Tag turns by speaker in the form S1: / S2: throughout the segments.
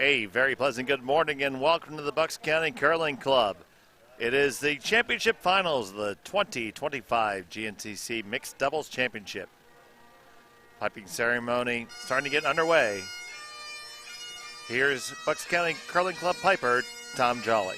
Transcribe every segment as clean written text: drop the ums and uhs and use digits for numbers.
S1: A very pleasant good morning and welcome to the Bucks County Curling Club. It is the championship finals of the 2025 GNCC Mixed Doubles Championship. Piping ceremony starting to get underway. Here's Bucks County Curling Club piper, Tom Jolly.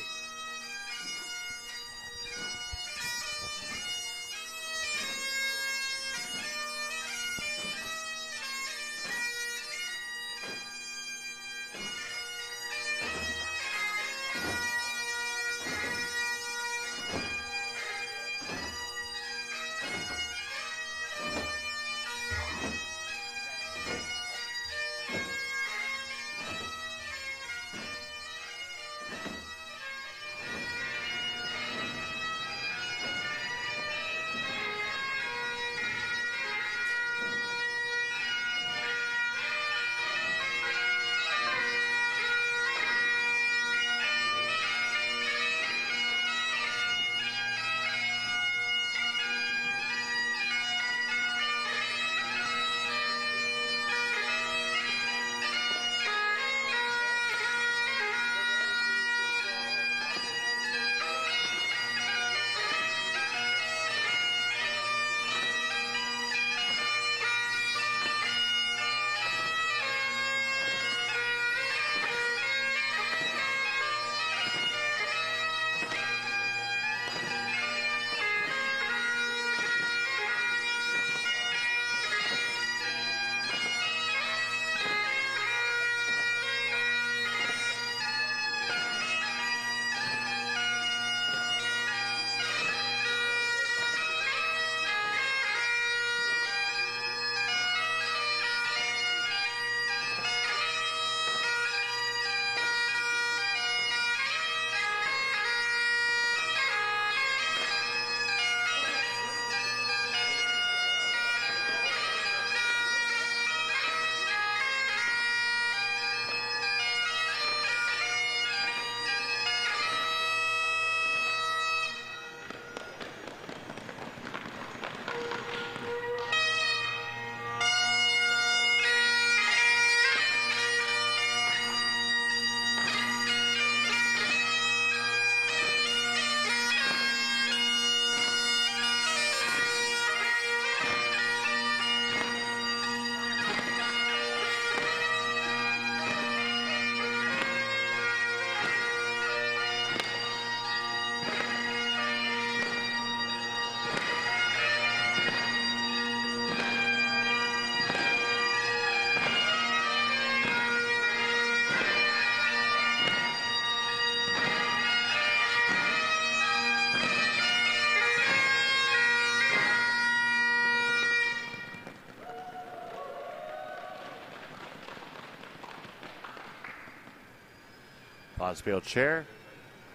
S1: Bosfield Chair,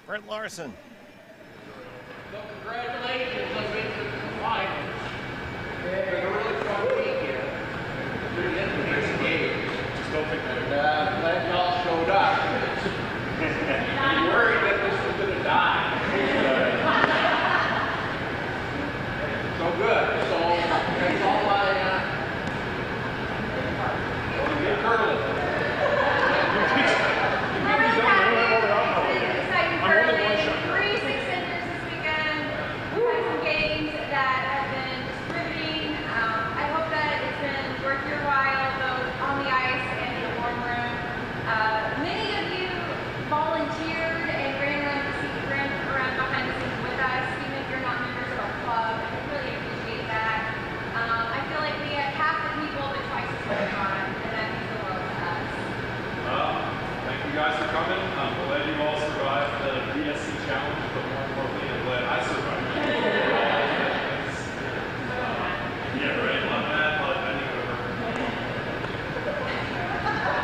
S1: Brent Larson.
S2: So congratulations on getting to the finals. It's been a really fun weekend. Through the end of these games. And glad y'all showed up. I'm worried that this was going to die. So good. So that's all good curling.
S3: Guys for coming. I'm glad you all survived the BSC challenge, but more importantly, I'm glad I survived it. Yeah, right. Love that. Love bending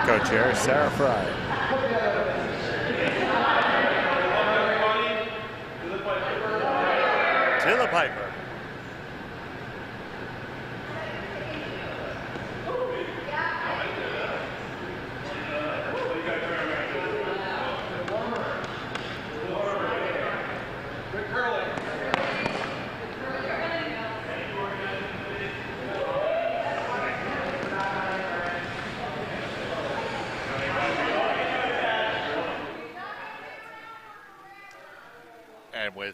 S3: over.
S1: Co-chair, Sarah Fry.
S3: Welcome, everybody, to the piper.
S1: To the piper.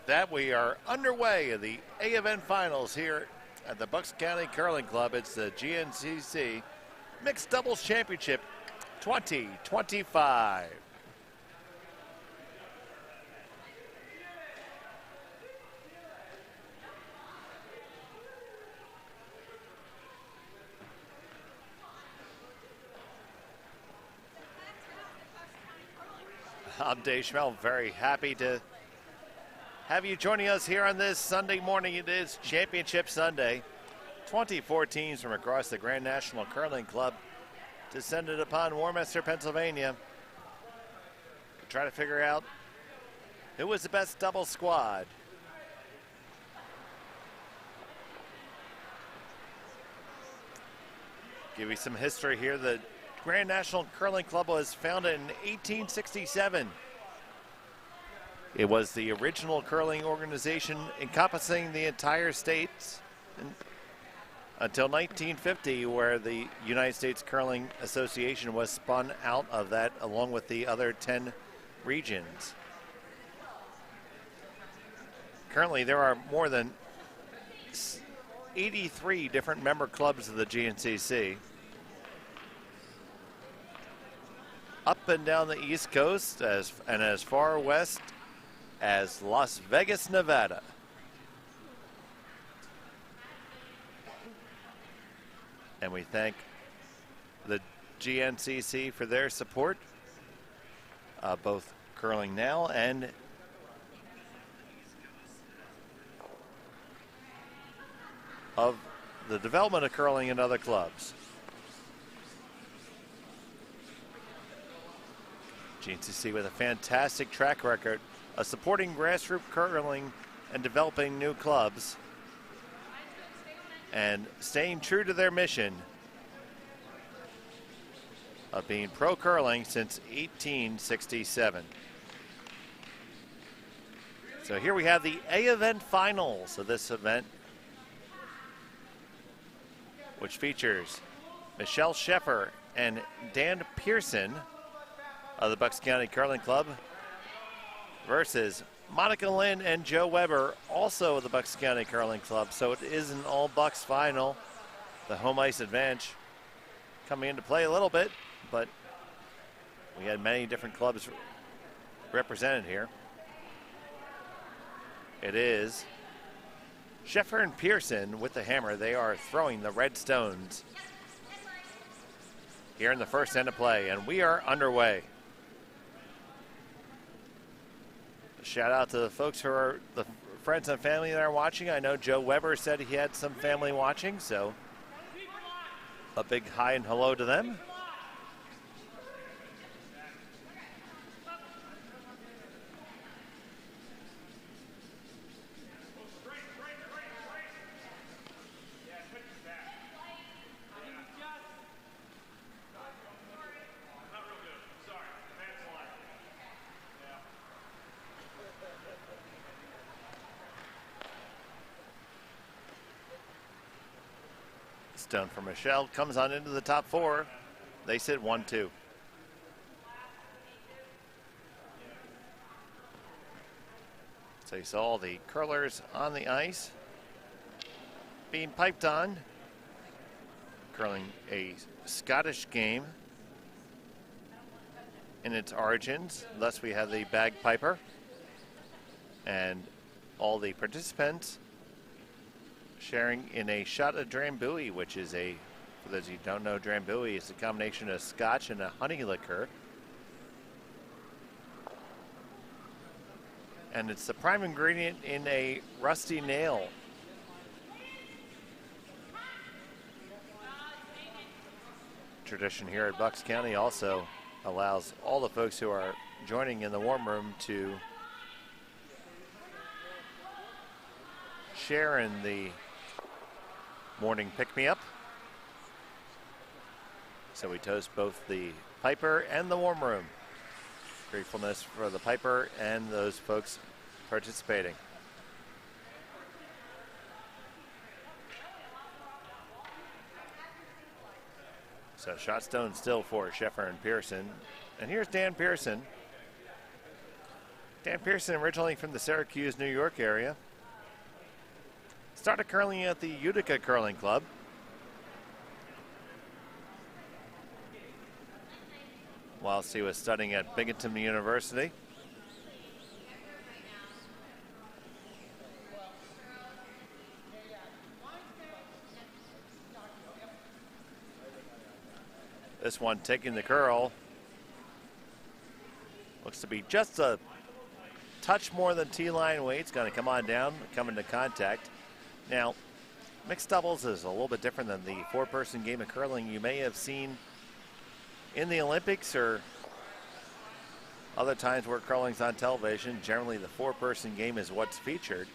S1: with that, we are underway in the A event finals here at the Bucks County Curling Club. It's the GNCC Mixed Doubles Championship 2025. I'm Dave Schmel, very happy to have you joining us here on this Sunday morning. It is Championship Sunday. 24 teams from across the Grand National Curling Club descended upon Warminster, Pennsylvania to try to figure out who was the best double squad. Give you some history here. The Grand National Curling Club was founded in 1867. It was the original curling organization encompassing the entire states until 1950, where the United States Curling Association was spun out of that along with the other 10 regions. Currently, there are more than 83 different member clubs of the GNCC. Up and down the East Coast and as far west as Las Vegas, Nevada. And we thank the GNCC for their support, both Curling Now and of the development of curling in other clubs. GNCC with a fantastic track record of supporting grassroots curling and developing new clubs and staying true to their mission of being pro curling since 1867. So here we have the A event finals of this event, which features Michelle Sheffer and Dan Pearson of the Bucks County Curling Club versus Monica Lynn and Joe Weber, also of the Bucks County Curling Club. So it is an all Bucks final. The home ice advantage coming into play a little bit, but we had many different clubs represented here. It is Sheffer and Pearson with the hammer. They are throwing the red stones here in the first end of play, and we are underway. Shout out to the folks who are the friends and family that are watching. I know Joe Weber said he had some family watching, so a big hi and hello to them. Stone for Michelle comes on into the top four. They sit 1-2. So you saw the curlers on the ice being piped on, curling a Scottish game in its origins. Thus we have the bagpiper and all the participants sharing in a shot of Drambuie, which is a, for those of you who don't know, Drambuie is a combination of scotch and a honey liqueur. And it's the prime ingredient in a rusty nail. Tradition here at Bucks County also allows all the folks who are joining in the warm room to share in the morning pick-me-up. So we toast both the piper and the warm room. Gratefulness for the piper and those folks participating. So shot stone still for Sheffer and Pearson. And here's Dan Pearson. Dan Pearson, originally from the Syracuse, New York area. Started curling at the Utica Curling Club. Whilst he was studying at Binghamton University. This one taking the curl. Looks to be just a touch more than T-line weight. It's going to come on down, come into contact. Now, mixed doubles is a little bit different than the four-person game of curling you may have seen in the Olympics or other times where curling's on television. Generally, the four-person game is what's featured.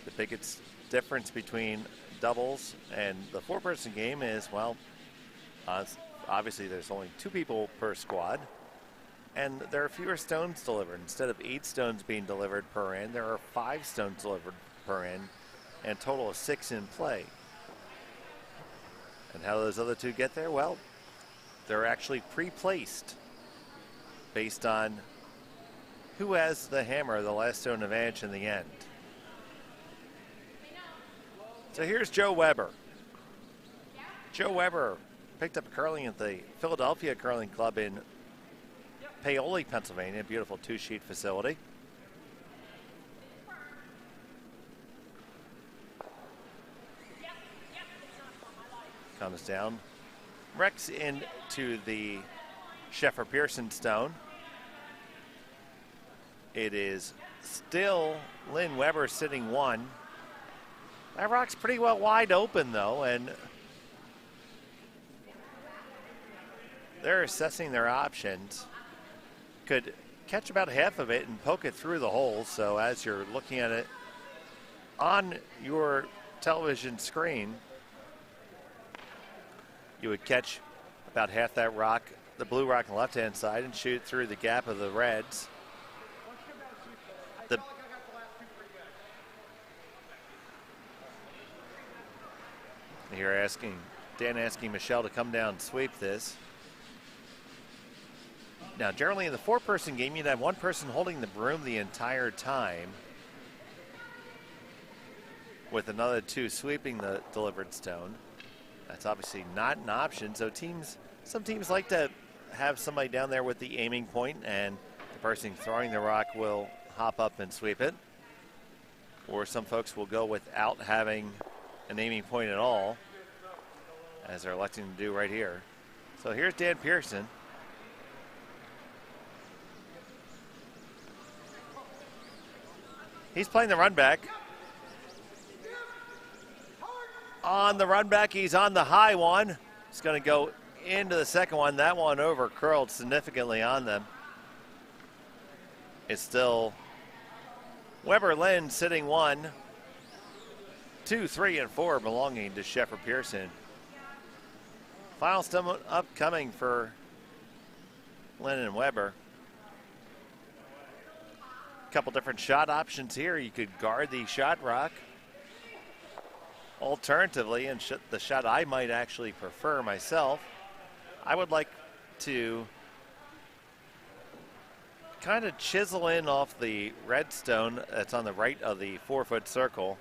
S1: The biggest difference between doubles and the four-person game is, well, obviously there's only 2 people per squad, and there are fewer stones delivered. Instead of 8 stones being delivered per end, there are 5 stones delivered per end, and a total of 6 in play. And how do those other 2 get there? Well, they're actually pre-placed based on who has the hammer, the last stone advantage in the end. So here's Joe Weber. Joe Weber picked up curling at the Philadelphia Curling Club in Paoli, Pennsylvania, a beautiful 2-sheet facility. Comes down, wrecks into the Sheffer-Pearson stone. It is still Lynn Weber sitting 1. That rock's pretty well wide open though, and they're assessing their options. Could catch about half of it and poke it through the hole. So as you're looking at it on your television screen, you would catch about half that rock, the blue rock on the left-hand side, and shoot through the gap of the reds. Here Dan asking Michelle to come down and sweep this. Now, generally in the four-person game, you'd have one person holding the broom the entire time, with another 2 sweeping the delivered stone. That's obviously not an option. So some teams like to have somebody down there with the aiming point, and the person throwing the rock will hop up and sweep it. Or some folks will go without having an aiming point at all, as they're electing to do right here. So here's Dan Pearson. He's playing the run back. On the run back, he's on the high one. He's going to go into the second one. That one over curled significantly on them. It's still Weber Lynn sitting 1, 2, 3, and 4 belonging to Sheffer-Pearson. Final stone upcoming for Lynn and Weber. A couple different shot options here. You could guard the shot rock. Alternatively, and the shot I might actually prefer myself, I would like to kind of chisel in off the red stone that's on the right of the 4-foot circle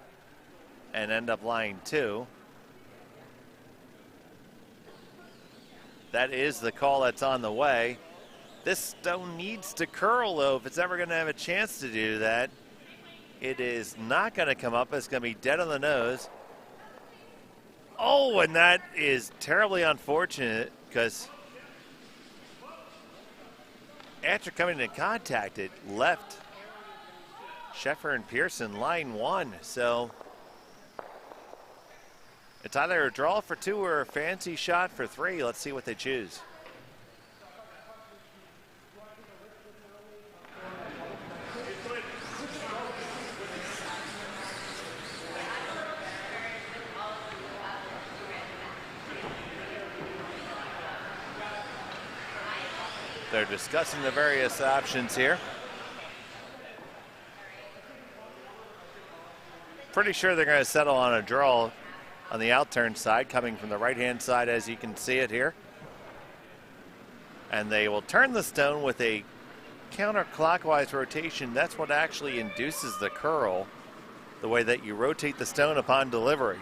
S1: and end up lying 2. That is the call that's on the way. This stone needs to curl, though, if it's ever going to have a chance to do that. It is not going to come up. It's going to be dead on the nose. Oh, and that is terribly unfortunate, because after coming into contact, it left Sheffer and Pearson line 1. So it's either a draw for 2 or a fancy shot for 3. Let's see what they choose. They're discussing the various options here. Pretty sure they're going to settle on a draw on the outturn side, coming from the right-hand side as you can see it here. And they will turn the stone with a counterclockwise rotation, that's what actually induces the curl, the way that you rotate the stone upon delivery.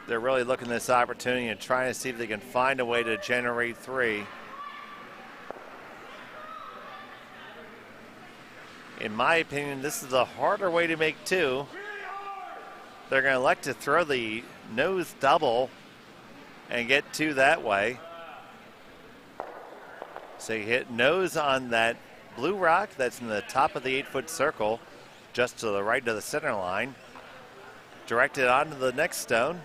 S1: They're really looking at this opportunity and trying to see if they can find a way to generate 3. In my opinion, this is a harder way to make 2. They're going to elect to throw the nose double and get 2 that way. So you hit nose on that blue rock that's in the top of the 8-foot circle, just to the right of the center line. Direct it onto the next stone.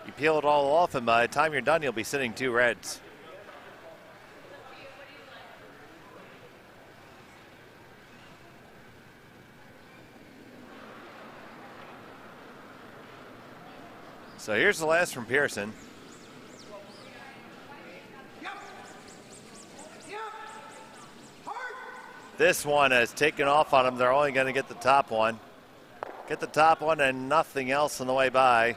S1: You peel it all off, and by the time you're done, you'll be sitting 2 reds. So here's the last from Pearson. This one has taken off on them. They're only going to get the top one. Get the top one and nothing else on the way by.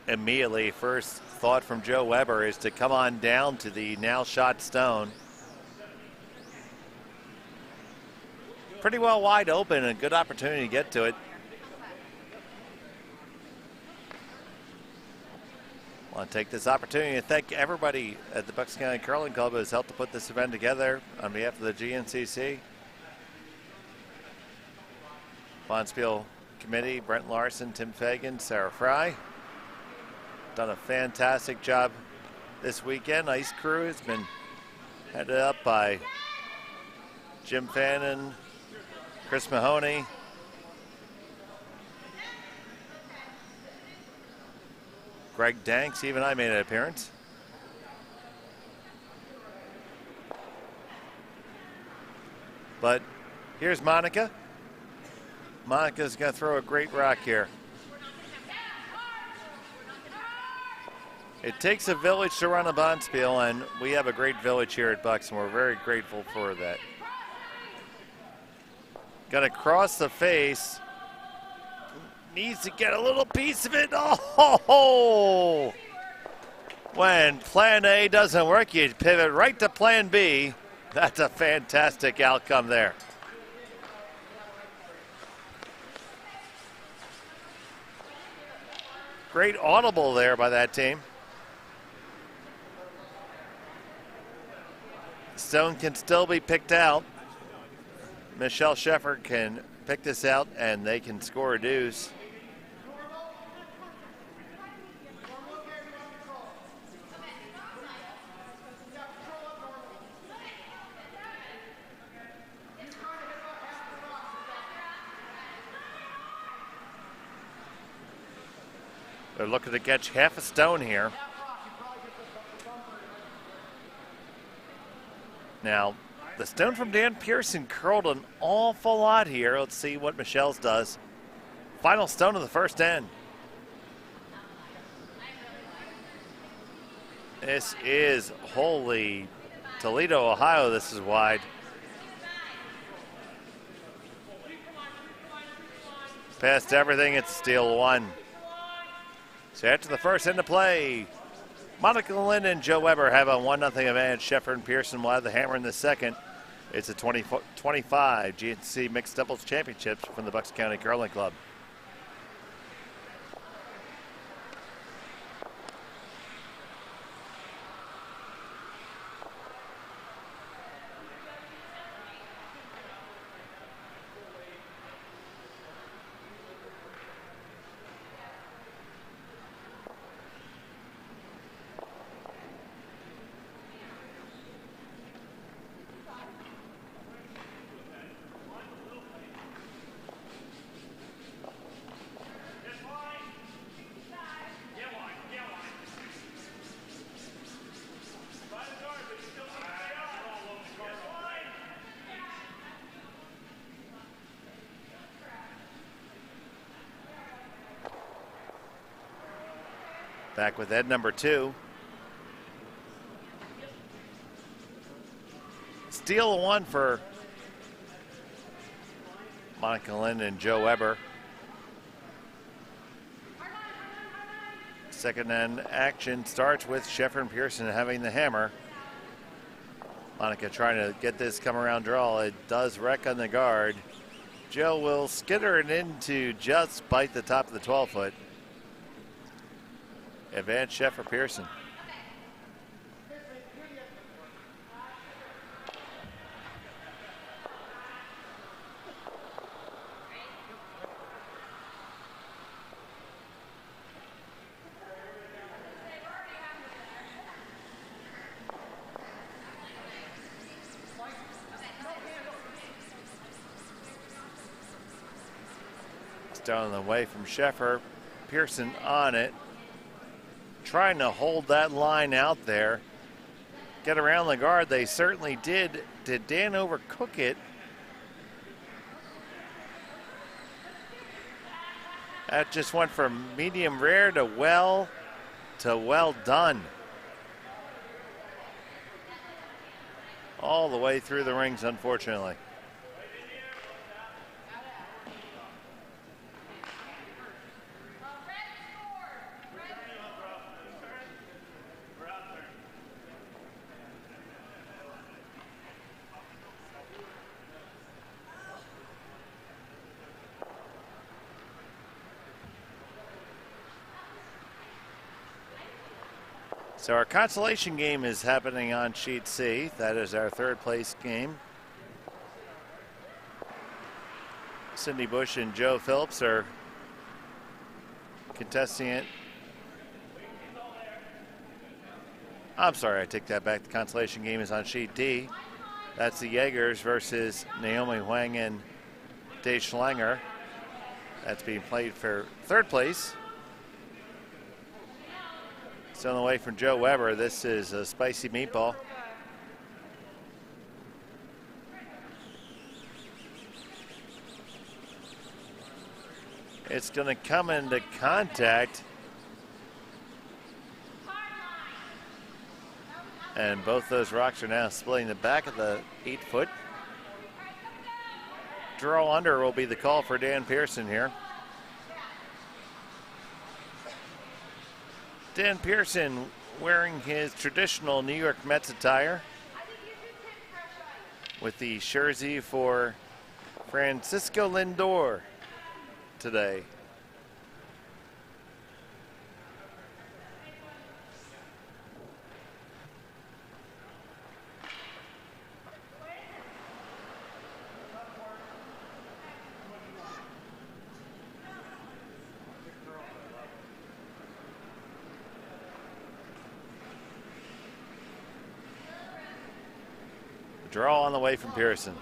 S1: Immediately, first thought from Joe Weber is to come on down to the now shot stone. Pretty well wide open, and a good opportunity to get to it. I want to take this opportunity to thank everybody at the Bucks County Curling Club who has helped to put this event together on behalf of the GNCC. Bonspiel Committee, Brent Larson, Tim Fagan, Sarah Fry. Done a fantastic job this weekend. Ice crew has been headed up by Jim Fannin, Chris Mahoney, Greg Danks, even I made an appearance. But here's Monica. Monica's going to throw a great rock here. It takes a village to run a bonspiel, and we have a great village here at Bucks, and we're very grateful for that. Going to cross the face. Needs to get a little piece of it. Oh! When plan A doesn't work, you pivot right to plan B. That's a fantastic outcome there. Great audible there by that team. Stone can still be picked out. Michelle Sheffer can pick this out, and they can score a deuce. They're looking to catch half a stone here. Now, the stone from Dan Pearson curled an awful lot here. Let's see what Michelle's does. Final stone of the first end. This is holy Toledo, Ohio. This is wide. Past everything, it's steal 1. So after the first end of play, Monica Lynn and Joe Weber have a 1-0 advantage. Sheffer and Pearson will have the hammer in the second. It's a 25 GNCC Mixed Doubles Championships from the Bucks County Curling Club. Back with Ed number 2. Steal 1 for Monica Lynn and Joe Weber. Second end action starts with Sheffer and Pearson having the hammer. Monica trying to get this come around draw. It does wreck on the guard. Joe will skitter it into just bite the top of the 12-foot. Advance Sheffer Pearson. Down the way from Sheffer. Pearson on it. Trying to hold that line out there. Get around the guard. They certainly did. Did Dan overcook it? That just went from medium rare to well done. All the way through the rings, unfortunately. So our consolation game is happening on sheet C. That is our third place game. Cindy Bush and Joe Phillips are contesting it. I'm sorry, I take that back. The consolation game is on sheet D. That's the Jaegers versus Naomi Huang and Dave Schlanger. That's being played for third place. Still on the way from Joe Weber. This is a spicy meatball. It's going to come into contact. And both those rocks are now splitting the back of the 8-foot. Draw under will be the call for Dan Pearson here. Dan Pearson wearing his traditional New York Mets attire with the jersey for Francisco Lindor today. Draw on the way from Pearson.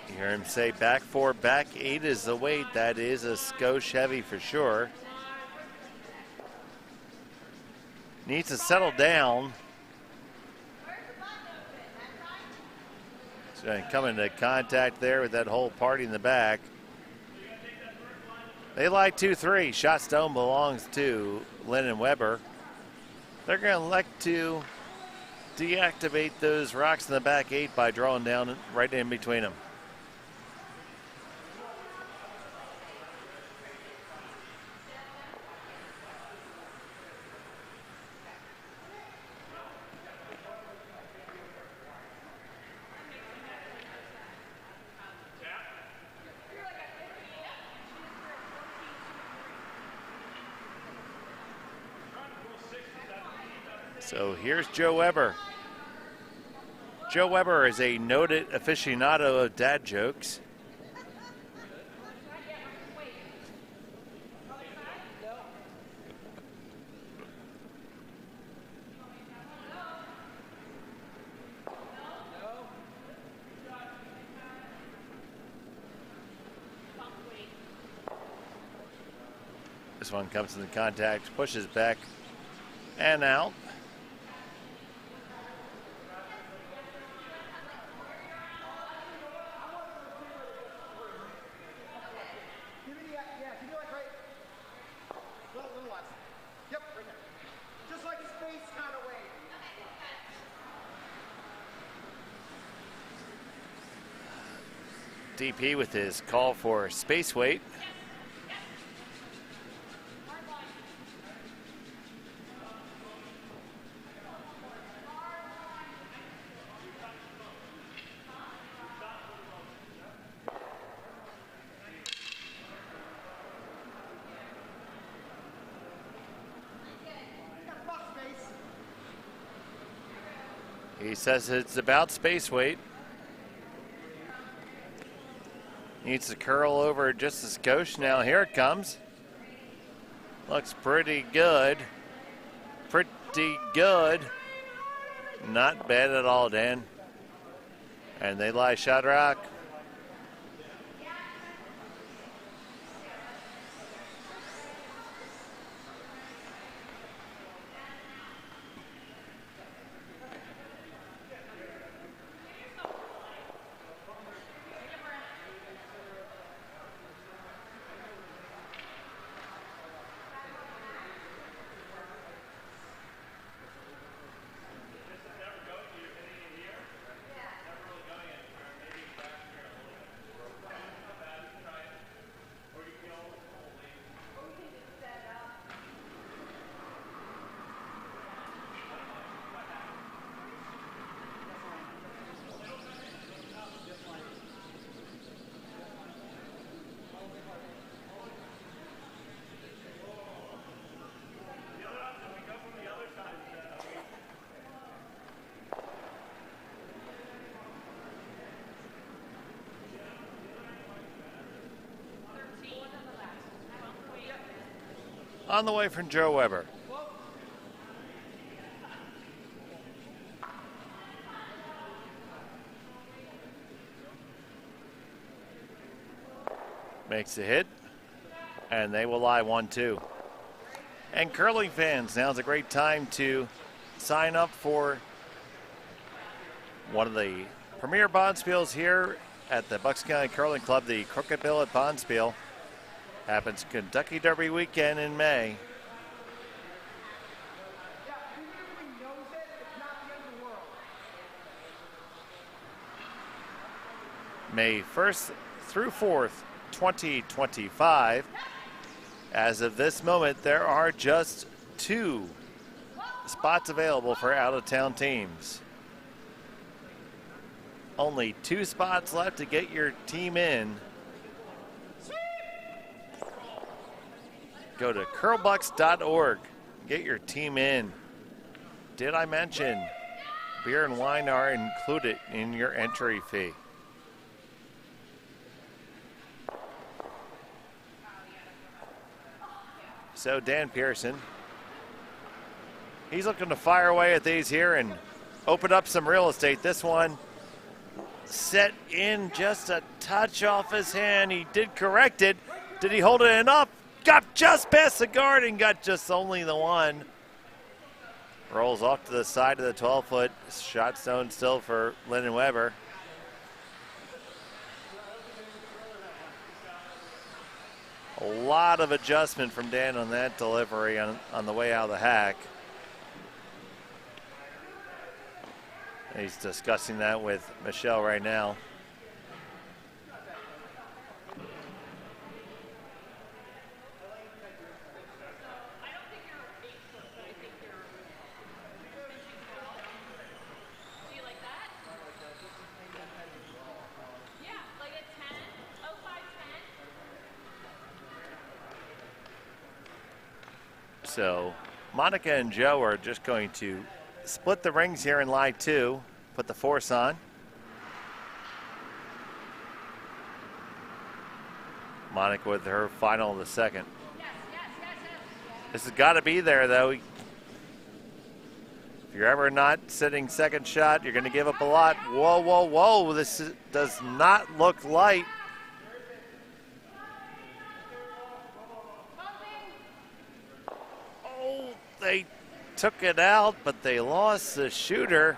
S1: You hear him say back 4, back 8 is the weight. That is a skosh heavy for sure. Needs to settle down. It's going to come into contact there with that whole party in the back. They lie 2-3. Shot stone belongs to Lynn and Weber. They're going to elect to deactivate those rocks in the back 8 by drawing down right in between them. So here's Joe Weber. Joe Weber is a noted aficionado of dad jokes. This one comes into contact, pushes back and out. DP with his call for space weight. He says it's about space weight. Needs to curl over just a skosh. Now here it comes. Looks pretty good. Pretty good. Not bad at all, Dan. And they lie shot rock. On the way from Joe Weber. Makes a hit, and they will lie 1-2. And curling fans, now's a great time to sign up for one of the premier bonspiels here at the Bucks County Curling Club, the Crooked Billet Bonspiel. Happens Kentucky Derby weekend in May. May 1st through 4th, 2025. As of this moment, there are just 2 spots available for out-of-town teams. Only 2 spots left to get your team in. Go to curlbucks.org. Get your team in. Did I mention beer and wine are included in your entry fee? So Dan Pearson, he's looking to fire away at these here and open up some real estate. This one set in just a touch off his hand. He did correct it. Did he hold it enough? Got just past the guard and got just only the one. Rolls off to the side of the 12-foot. Shot zone still for Lyndon Weber. A lot of adjustment from Dan on that delivery on the way out of the hack. He's discussing that with Michelle right now. So Monica and Joe are just going to split the rings here in lie 2, put the force on. Monica with her final of the second. This has got to be there, though. If you're ever not sitting second shot, you're going to give up a lot. Whoa, whoa, whoa. Does not look light. They took it out, but they lost the shooter.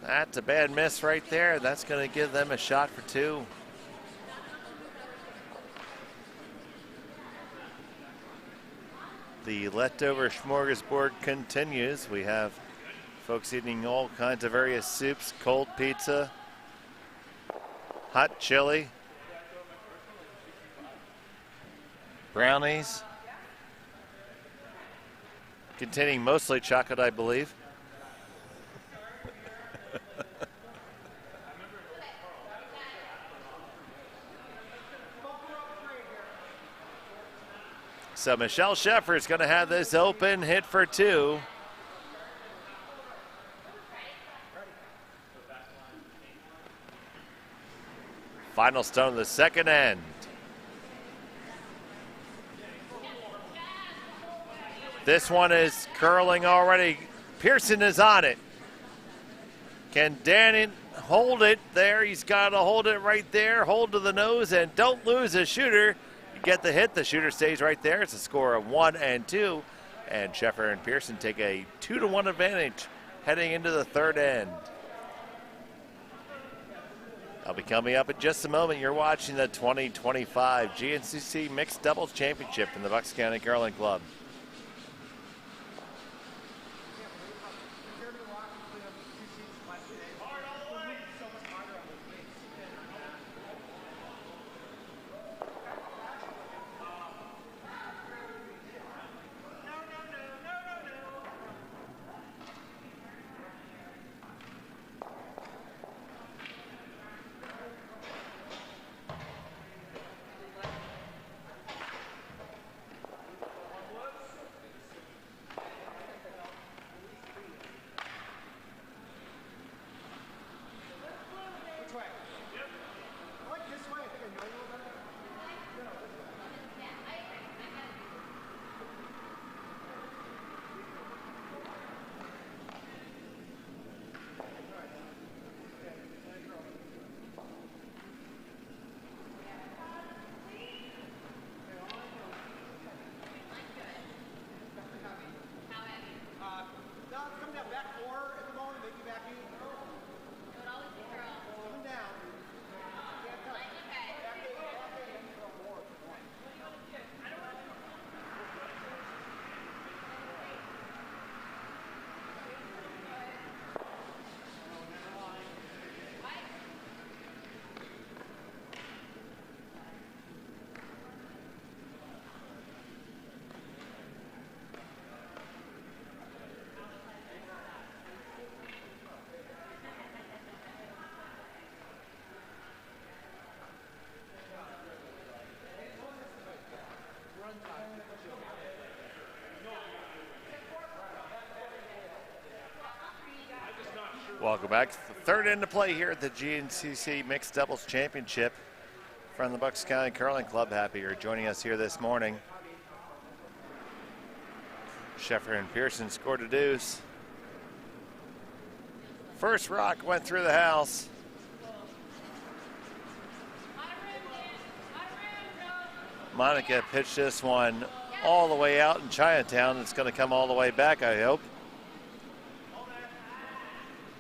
S1: That's a bad miss right there. That's going to give them a shot for 2. The leftover smorgasbord continues. We have folks eating all kinds of various soups, cold pizza, hot chili, brownies, containing mostly chocolate, I believe. So Michelle Sheffer is going to have this open hit for two. Final stone of the second end. This one is curling already. Pearson is on it. Can Dan hold it there? He's got to hold it right there. Hold to the nose and don't lose the shooter. You get the hit. The shooter stays right there. It's a score of 1 and 2. And Sheffer and Pearson take a 2-1 advantage heading into the third end. I'll be coming up in just a moment. You're watching the 2025 GNCC Mixed Doubles Championship in the Bucks County Curling Club. Welcome back to the third end of play here at the GNCC Mixed Doubles Championship from the Bucks County Curling Club. Happy you're joining us here this morning. Sheffer and Pearson scored a deuce. First rock went through the house. Monica pitched this one all the way out in Chinatown. It's going to come all the way back, I hope.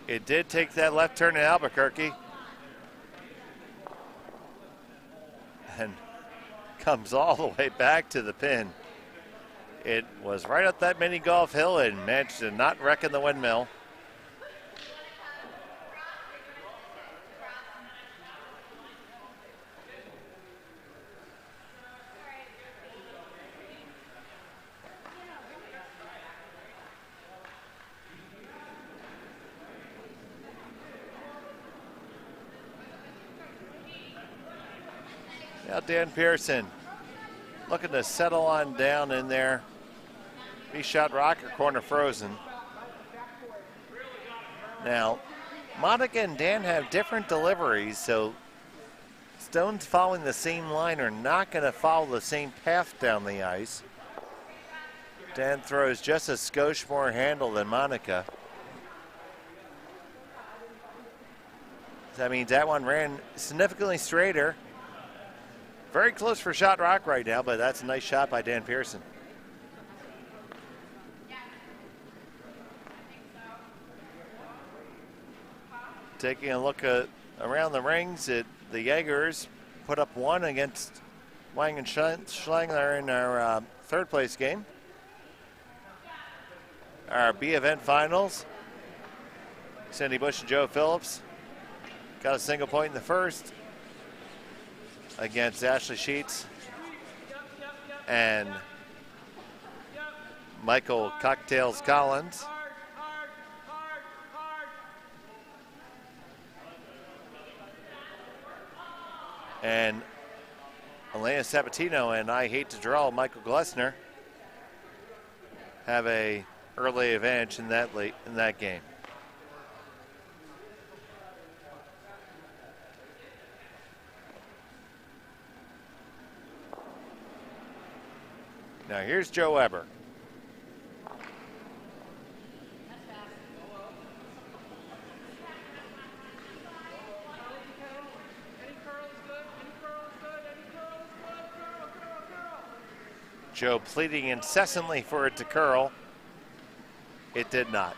S1: It did take that left turn in Albuquerque. And comes all the way back to the pin. It was right up that mini golf hill and managed to not wreck in the windmill. Now Dan Pearson looking to settle on down in there. He shot rocker corner frozen. Now, Monica and Dan have different deliveries, so stones following the same line are not going to follow the same path down the ice. Dan throws just a skosh more handle than Monica. That means that one ran significantly straighter. Very close for shot rock right now, but that's a nice shot by Dan Pearson. Taking a look around the rings, the Jaegers put up one against Wang and Schlangler in our third place game. Our B event finals, Cindy Bush and Joe Phillips got a single point in the first. against Ashley Sheets and Michael Cocktails Collins. And Elena Sabatino and I Hate to Draw Michael Glessner have a early advantage in that game. Now here's Joe Weber. Joe pleading incessantly for it to curl. It did not.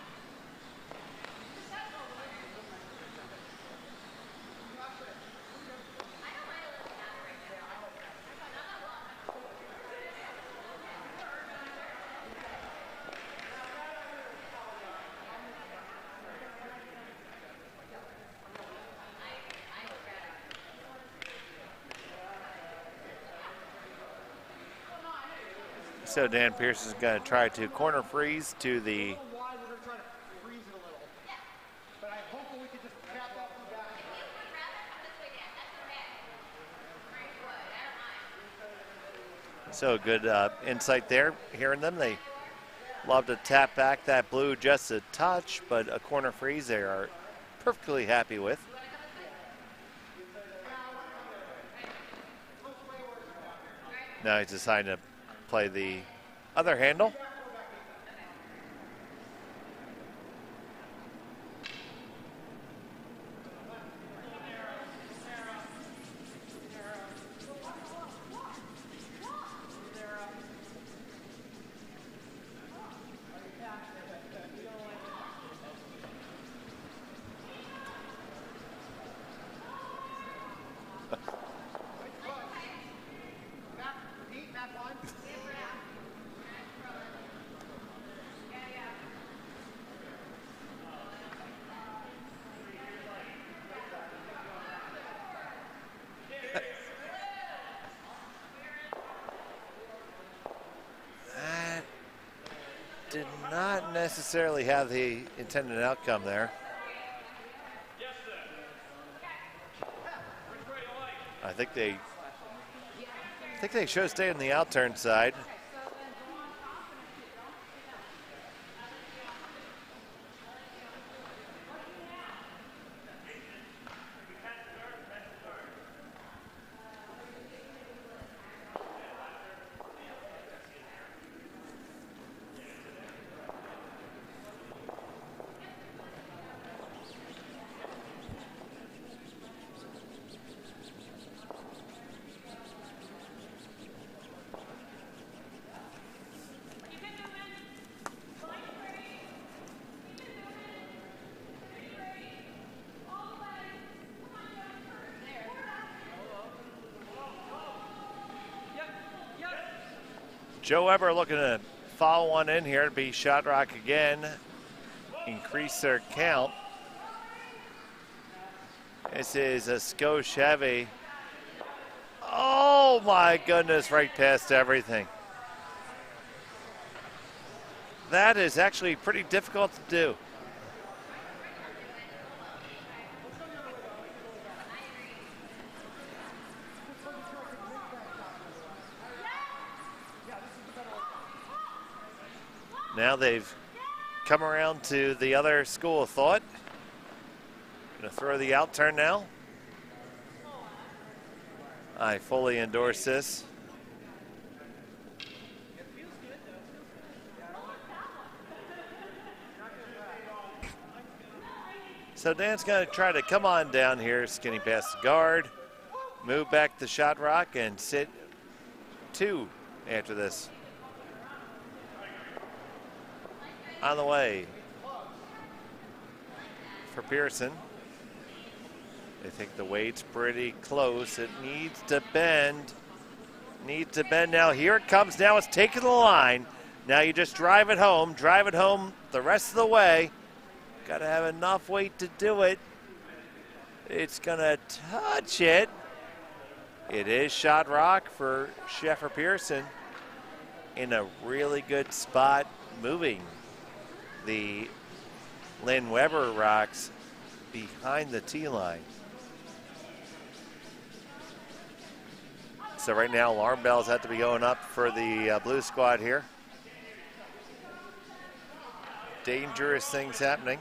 S1: So Dan Pierce is going to try to corner freeze to the so good insight there, hearing them. They love to tap back that blue just a touch, but a corner freeze they are perfectly happy with. Now he's deciding to play the other handle. Did not necessarily have the intended outcome there. I think they should stay on the outturn side. Joe Weber looking to follow one in here to be shot rock again, increase their count. This is a SCO Chevy. Oh my goodness, right past everything. That is actually pretty difficult to do. Now they've come around to the other school of thought. Gonna throw the out turn now. I fully endorse this. So Dan's gonna try to come on down here, skinny past the guard, move back the shot rock and sit two after this. On the way for Pearson. They think the weight's pretty close. It needs to bend. Needs to bend now. Here it comes now. It's taking the line. Now you just drive it home. Drive it home the rest of the way. Got to have enough weight to do it. It's going to touch it. It is shot rock for Sheffer Pearson in a really good spot, moving the Lynn Weber rocks behind the tee line. So right now, alarm bells have to be going up for the blue squad here. Dangerous things happening.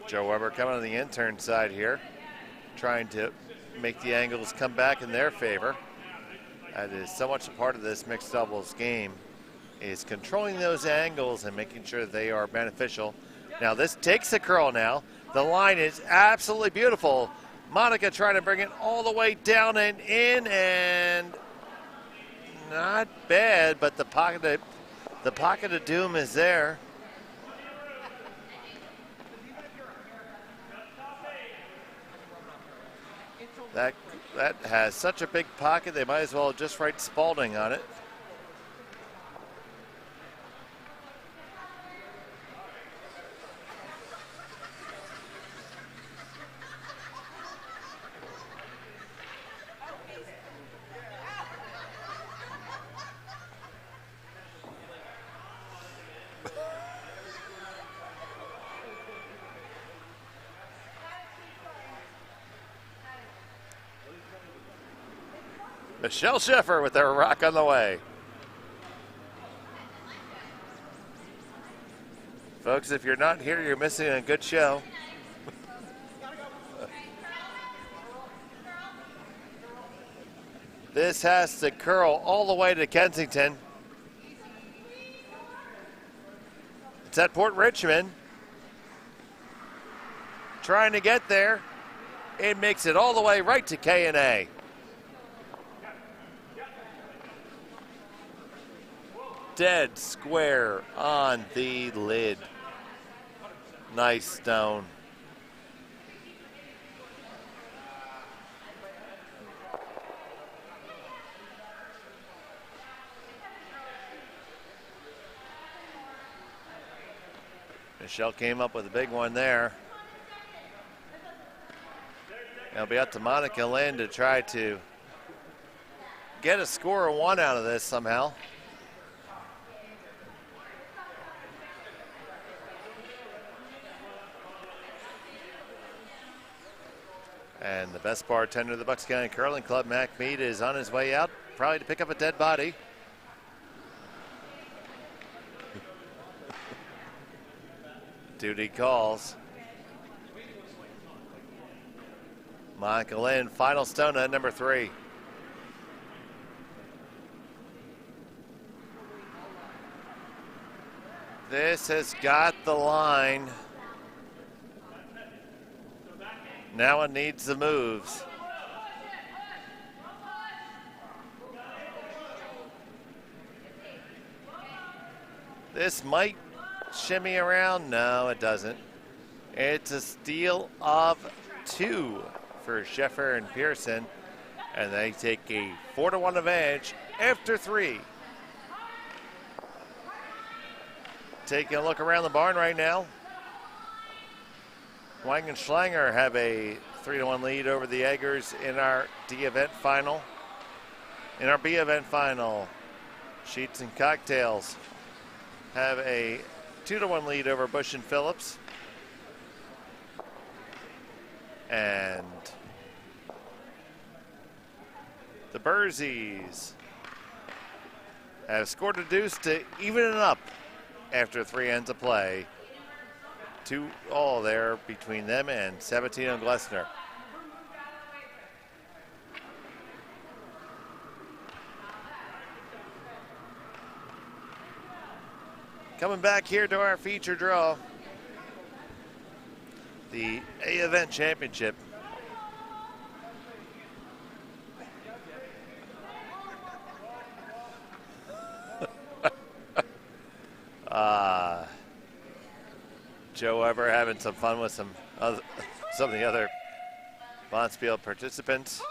S1: Joe Weber coming on the intern side here, trying to make the angles come back in their favor. That is so much a part of this mixed doubles game, is controlling those angles and making sure that they are beneficial. Now this takes the curl now. The line is absolutely beautiful. Monica trying to bring it all the way down and in, and not bad, but the pocket of doom is there. That has such a big pocket, they might as well just write Spalding on it. Michelle Sheffer with their rock on the way. Folks, if you're not here, you're missing a good show. This has to curl all the way to Kensington. It's at Port Richmond. Trying to get there. It makes it all the way right to K&A. Dead square on the lid. Nice stone. Michelle came up with a big one there. It'll be up to Monica Lynn to try to get a score of one out of this somehow. And the best bartender of the Bucks County Curling Club, Mac Mead, is on his way out, probably to pick up a dead body. Duty calls. Monica Lynn, final stone at number 3. This has got the line. Now it needs the moves. This might shimmy around. No, it doesn't. It's a steal of 2 for Sheffer and Pearson, and they take a 4-1 advantage after 3. Taking a look around the barn right now. Wang and Schlanger have a 3-1 lead over the Eggers in our D event final. In our B event final, Sheets and Cocktails have a 2-1 lead over Bush and Phillips. And the Bursies have scored a deuce to even it up after 3 ends of play. 2-all there between them and Sabatino and Glessner. Coming back here to our feature draw, the A Event Championship. Joe Weber having some fun with some of the other Bonspiel participants.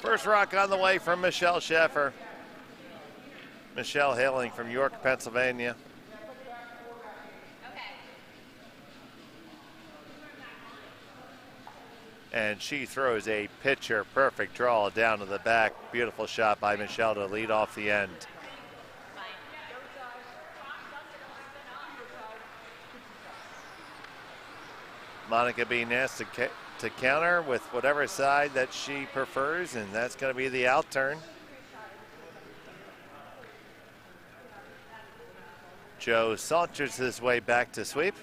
S1: First rock on the way from Michelle Sheffer. Michelle hailing from York, Pennsylvania. And she throws a picture perfect draw down to the back. Beautiful shot by Michelle to lead off the end. Monica being asked to counter with whatever side that she prefers, and that's going to be the out turn. Joe saunters his way back to sweep.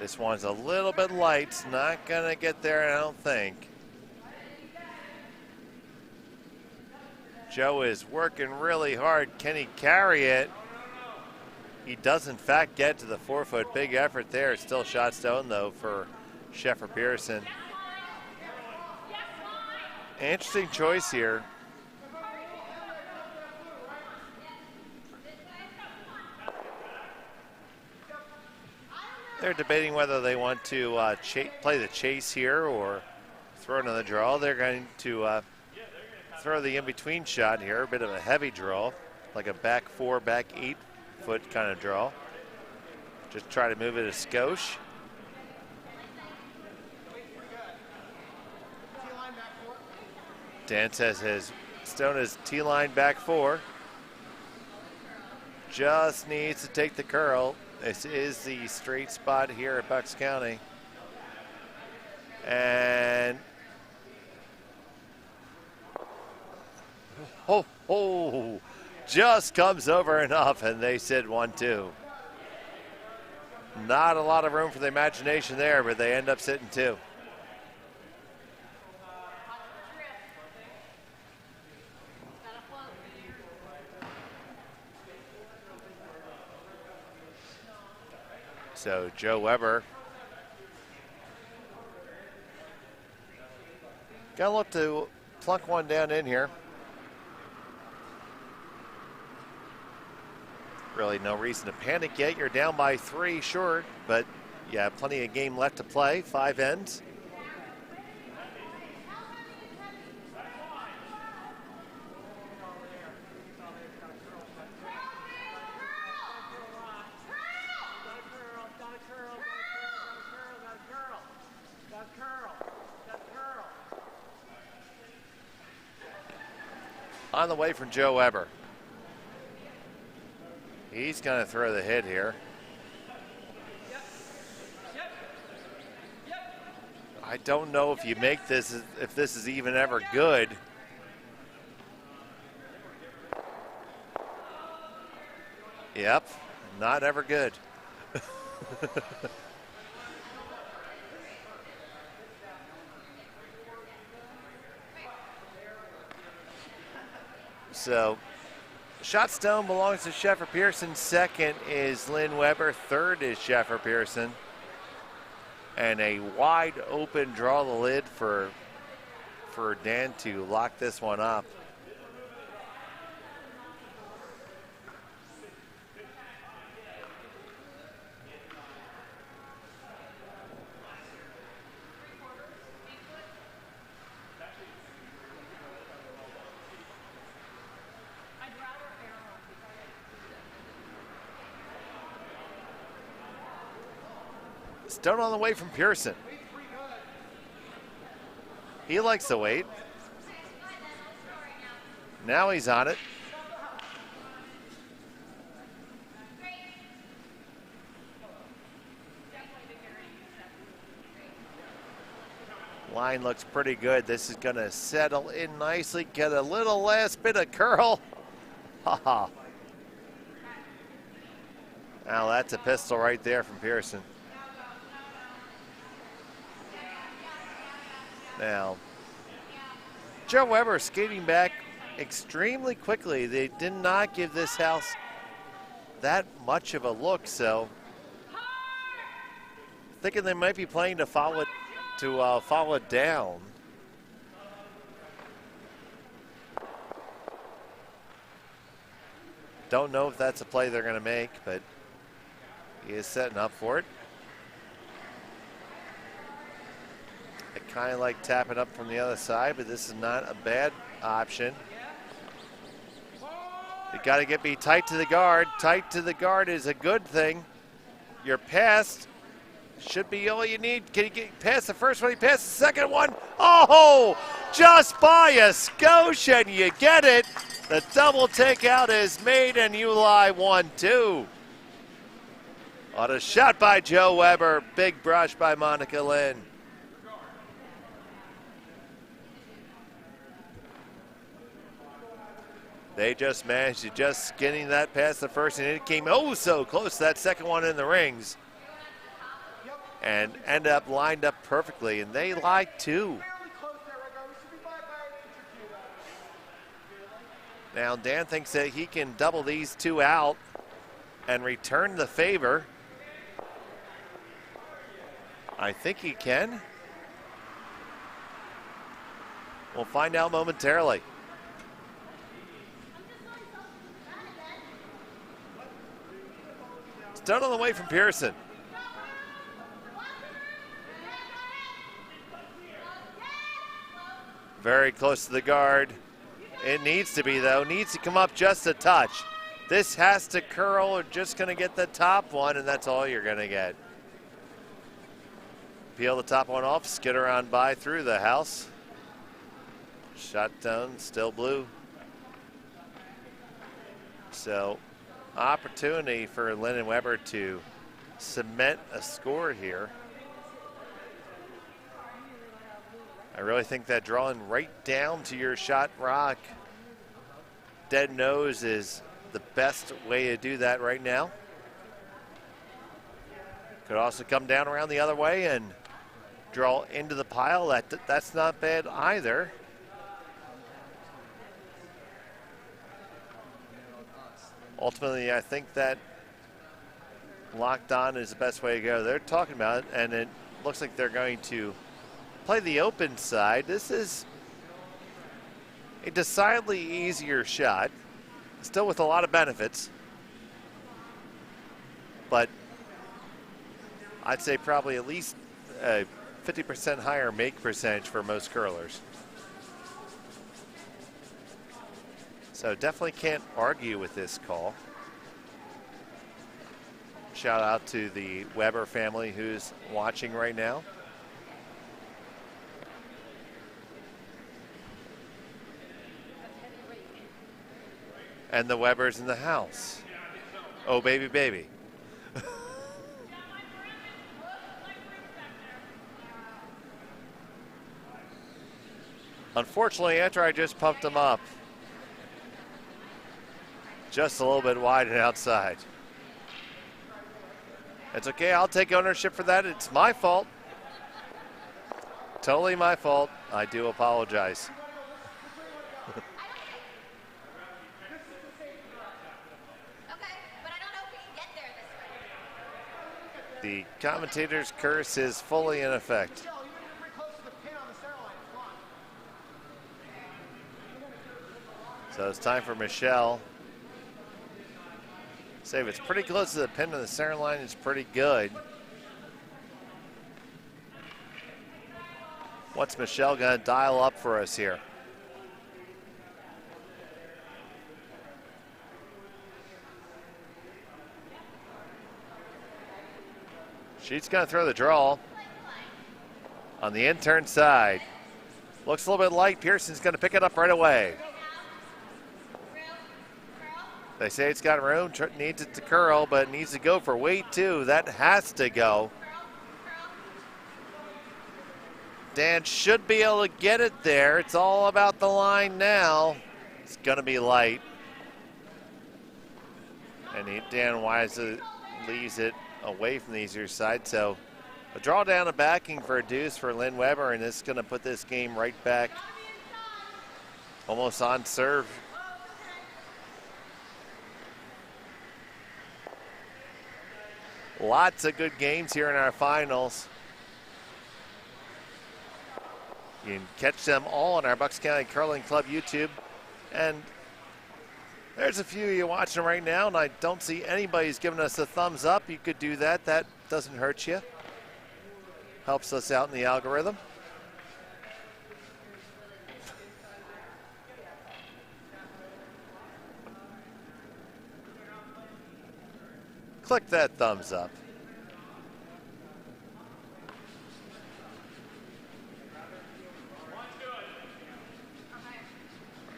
S1: This one's a little bit light. It's not going to get there, I don't think. Joe is working really hard. Can he carry it? He does, in fact, get to the 4-foot. Big effort there. Still shot stone, though, for Sheffer Pearson. Interesting choice here. They're debating whether they want to play the chase here or throw another draw. They're going to throw the in-between shot here, a bit of a heavy draw, like a back 4, back 8 foot kind of draw. Just try to move it a skosh. Dan says his stone is T-line back 4. Just needs to take the curl. This is the straight spot here at Bucks County. And just comes over enough, and they said 1-2. Not a lot of room for the imagination there, but they end up sitting 2. So Joe Weber got to look to plunk one down in here. Really no reason to panic yet. You're down by 3 short, but you have plenty of game left to play. 5 ends. On the way from Joe Weber. He's going to throw the hit here. I don't know if you make this, if this is even ever good. Yep, not ever good. So, shot stone belongs to Sheffer Pearson. Second is Lynn Weber. Third is Sheffer Pearson. And a wide open draw the lid for Dan to lock this one up. Stone on the way from Pearson. He likes the weight. Now he's on it. Line looks pretty good. This is going to settle in nicely. Get a little last bit of curl. Ha. Now that's a pistol right there from Pearson. Now, Joe Weber skating back extremely quickly. They did not give this house that much of a look, so thinking they might be playing to follow it to follow it down. Don't know if that's a play they're going to make, but he is setting up for it. I kind of like tapping up from the other side, but this is not a bad option. You got to be tight to the guard. Tight to the guard is a good thing. Your pass should be all you need. Can you get past the first one? He passed the second one. Oh, just by a skosh, and you get it. The double takeout is made, and you lie 1-2. On a shot by Joe Weber. Big brush by Monica Lynn. They just managed to just skinning that past the first, and it came oh so close to that second one in the rings. And end up lined up perfectly, and they lie 2. Now Dan thinks that he can double these 2 out and return the favor. I think he can. We'll find out momentarily. It's done on the way from Pearson. Very close to the guard. It needs to be, though. Needs to come up just a touch. This has to curl, or just going to get the top one, and that's all you're going to get. Peel the top one off, skid around by through the house. Shot down, still blue. So, opportunity for Lynn and Weber to cement a score here. I really think that drawing right down to your shot rock dead nose is the best way to do that right now. Could also come down around the other way and draw into the pile. That's not bad either. Ultimately, I think that locked on is the best way to go. They're talking about it, and it looks like they're going to play the open side. This is a decidedly easier shot, still with a lot of benefits, but I'd say probably at least a 50% higher make percentage for most curlers. So definitely can't argue with this call. Shout out to the Weber family who's watching right now. And the Webers in the house. Oh, baby, baby. Unfortunately, after I just pumped them up, just a little bit wide and outside. It's okay, I'll take ownership for that. It's my fault. Totally my fault. I do apologize. The commentator's curse is fully in effect. So it's time for Michelle. Save, it's pretty close to the pin on the center line. It's pretty good. What's Michelle going to dial up for us here? She's going to throw the draw on the in-turn side. Looks a little bit light. Pearson's going to pick it up right away. They say it's got room, needs it to curl, but it needs to go for weight too. That has to go. Dan should be able to get it there. It's all about the line now. It's going to be light. And Dan wisely leaves it away from the easier side. So a draw down a backing for a deuce for Lynn Weber, and this is going to put this game right back almost on serve. Lots of good games here in our finals. You can catch them all on our Bucks County Curling Club YouTube. And there's a few of you watching right now, and I don't see anybody's giving us a thumbs up. You could do that. That doesn't hurt you. Helps us out in the algorithm. Click that thumbs up.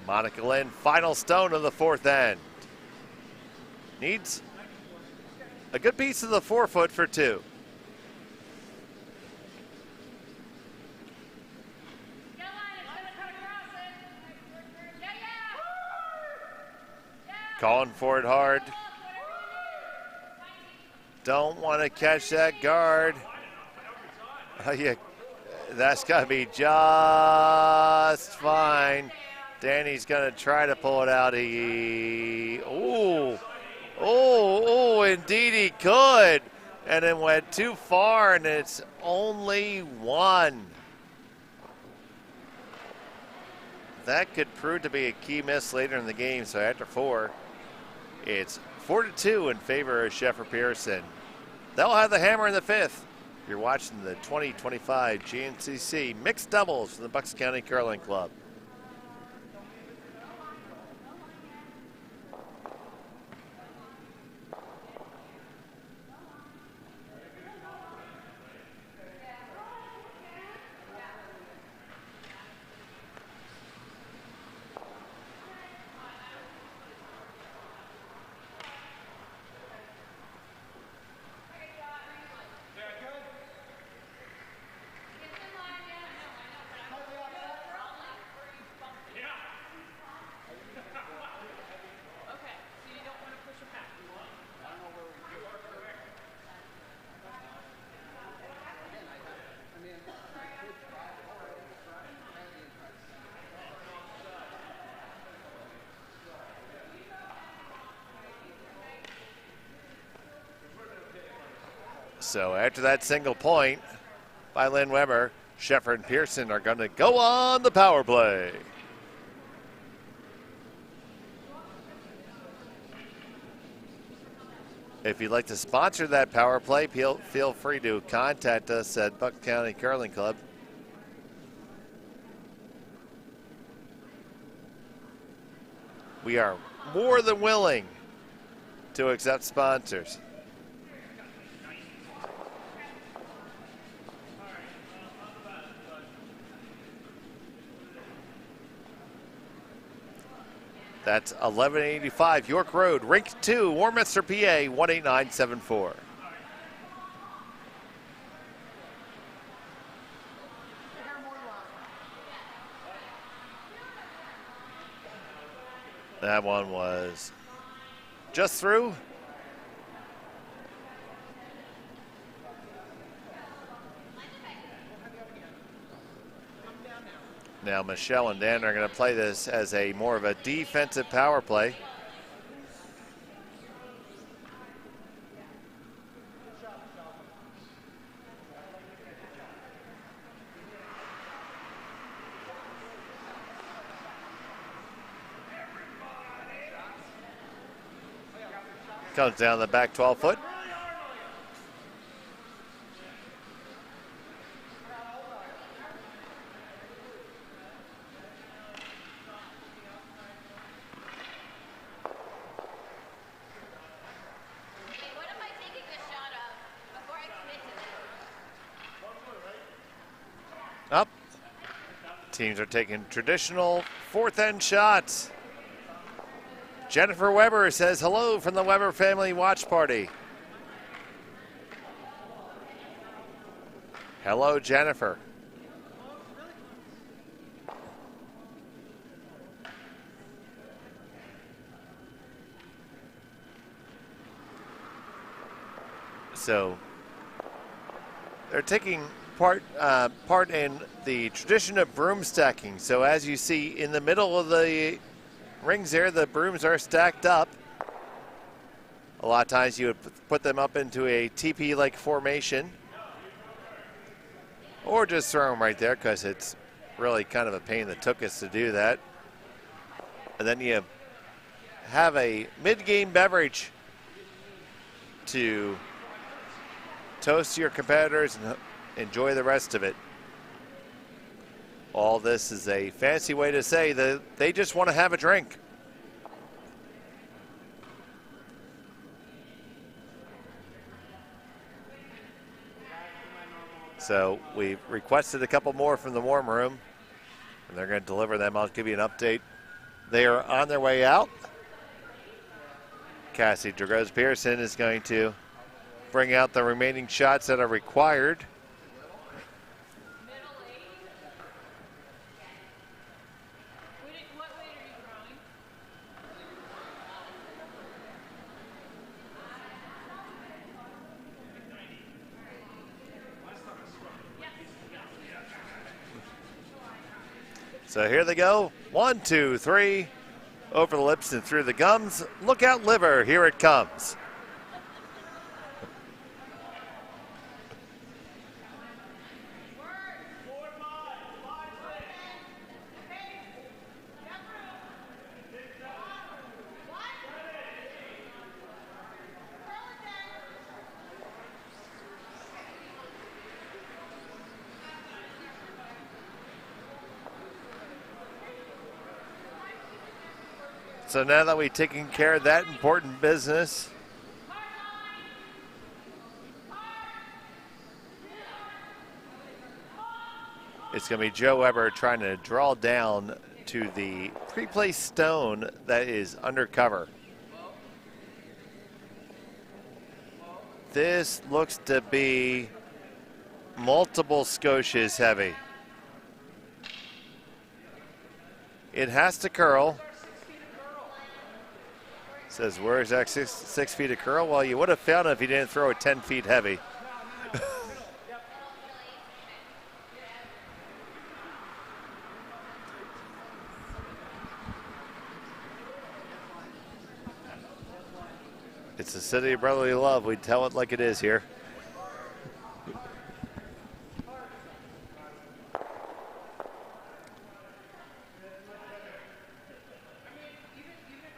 S1: Monica Lynn, final stone of the fourth end. Needs a good piece of the forefoot for two. Calling for it hard. Don't want to catch that guard. That's got to be just fine. Danny's going to try to pull it out. Indeed he could. And it went too far, and it's only one. That could prove to be a key miss later in the game. So after 4, it's 4-2 in favor of Sheffer Pearson. They'll have the hammer in the 5th. You're watching the 2025 GNCC mixed doubles from the Bucks County Curling Club. So after that single point by Lynn Weber, Sheffer and Pearson are going to go on the power play. If you'd like to sponsor that power play, feel free to contact us at Bucks County Curling Club. We are more than willing to accept sponsors. That's 1185 York Road, Rink 2, Warminster, PA, 18974. That one was just through. Now Michelle and Dan are going to play this as a more of a defensive power play. Comes down the back 12 foot. Up. Teams are taking traditional fourth end shots. Jennifer Weber says hello from the Weber family watch party. Hello, Jennifer. So they're taking part in the tradition of broom stacking. So as you see in the middle of the rings there, the brooms are stacked up. A lot of times you would put them up into a teepee-like formation, or just throw them right there because it's really kind of a pain that took us to do that. And then you have a mid-game beverage to toast your competitors and enjoy the rest of it. All this is a fancy way to say that they just want to have a drink. So we requested a couple more from the warm room, and they're going to deliver them. I'll give you an update. They are on their way out. Cassie Dragos-Pearson is going to bring out the remaining shots that are required. So here they go. 1, 2, 3. Over the lips and through the gums. Look out, liver. Here it comes. So now that we've taken care of that important business, it's going to be Joe Weber trying to draw down to the pre-placed stone that is undercover. This looks to be multiple Scotias heavy. It has to curl. Says, where's that 6 feet of curl? Well, you would have found it if you didn't throw it 10 feet heavy. It's the city of brotherly love. We tell it like it is here.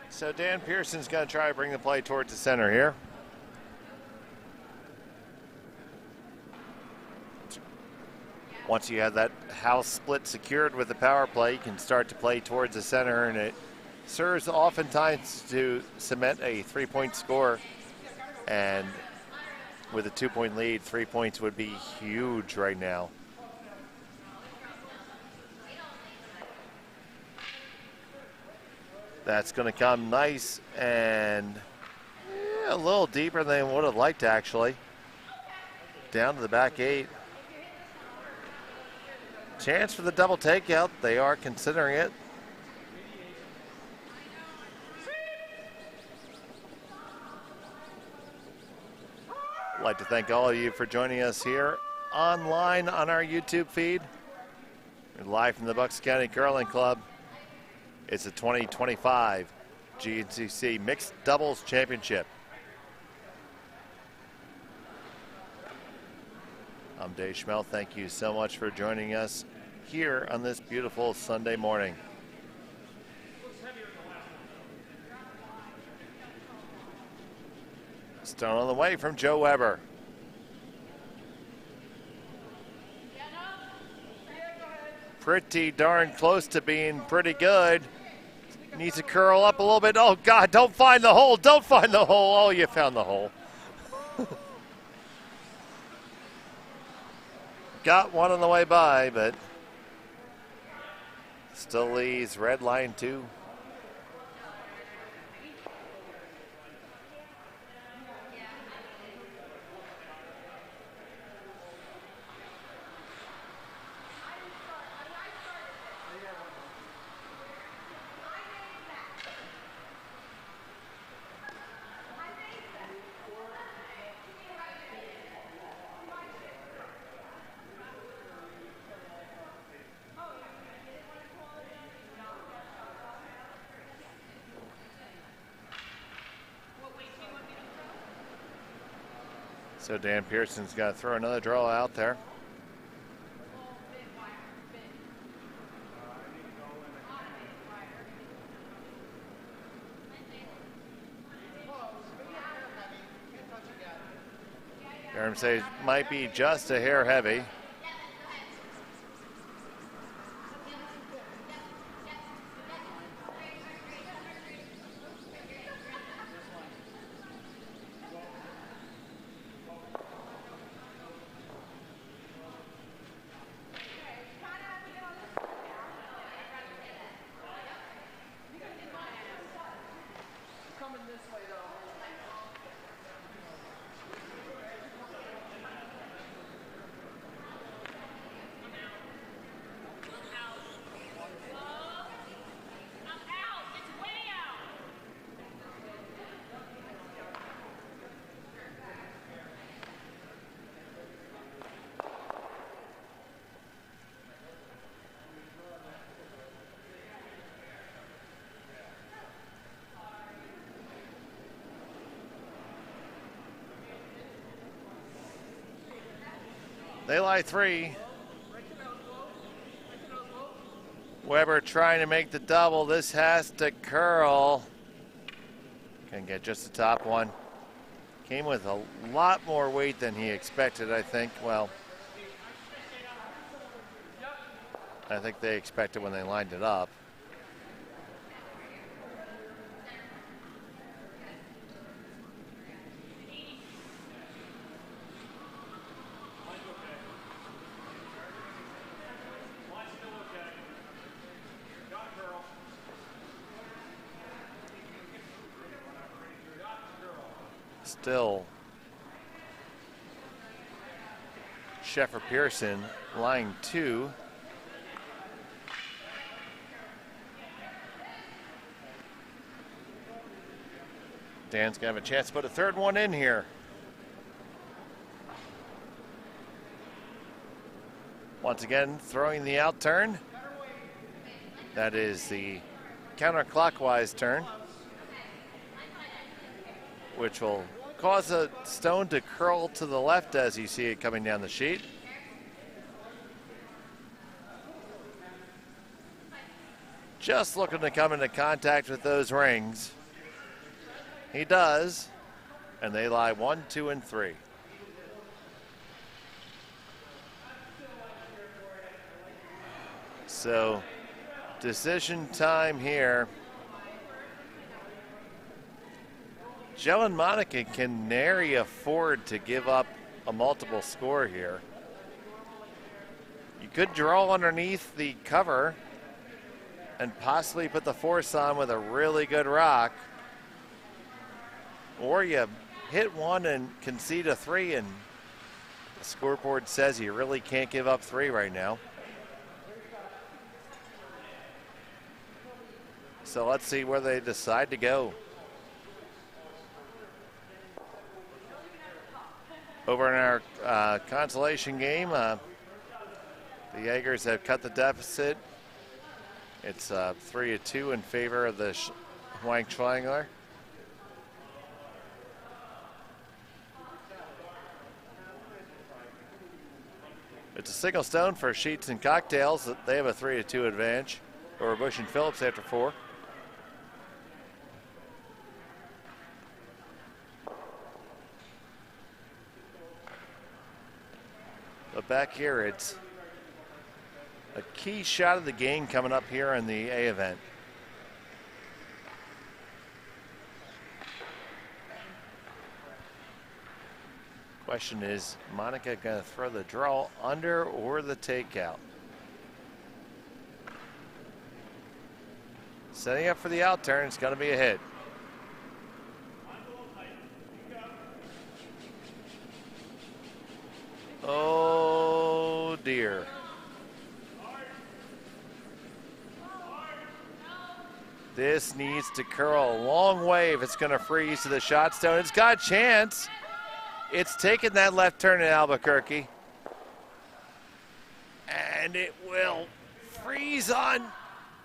S1: So Dan Pearson's going to try to bring the play towards the center here. Once you have that house split secured with the power play, you can start to play towards the center, and it serves oftentimes to cement a three-point score. And with a 2-point lead, 3 points would be huge right now. That's going to come nice and a little deeper than I would have liked, actually. Down to the back 8. Chance for the double takeout. They are considering it. I'd like to thank all of you for joining us here online on our YouTube feed. We're live from the Bucks County Curling Club. It's the 2025 GNCC Mixed Doubles Championship. I'm Dave Schmel. Thank you so much for joining us here on this beautiful Sunday morning. Stone on the way from Joe Weber. Pretty darn close to being pretty good. Needs to curl up a little bit. Oh, God, don't find the hole. Don't find the hole. Oh, you found the hole. Got one on the way by, but still leaves red line 2. So Dan Pearson's got to throw another draw out there. I'm saying might be just a hair heavy. They lie 3. Weber trying to make the double. This has to curl. Can get just the top one. Came with a lot more weight than he expected, I think. Well, I think they expected when they lined it up. Still, Sheffer Pearson, line 2. Dan's gonna have a chance to put a third one in here. Once again, throwing the out turn. That is the counterclockwise turn, which will cause a stone to curl to the left as you see it coming down the sheet. Just looking to come into contact with those rings. He does, and they lie 1, 2, and 3. So, decision time here. Joe and Monica can nary afford to give up a multiple score here. You could draw underneath the cover and possibly put the force on with a really good rock. Or you hit one and concede a 3, and the scoreboard says you really can't give up 3 right now. So let's see where they decide to go. Over in our consolation game, the Jaegers have cut the deficit. It's 3-2 in favor of the Huang Schwangler. It's a single stone for Sheets and Cocktails. They have a 3-2 advantage over Bush and Phillips after 4. But back here, it's a key shot of the game coming up here in the A event. Question is, Monica gonna throw the draw under or the takeout? Setting up for the out turn, it's gonna be a hit. Oh dear. This needs to curl a long way if it's going to freeze to the shot stone. It's got a chance. It's taken that left turn in Albuquerque. And it will freeze on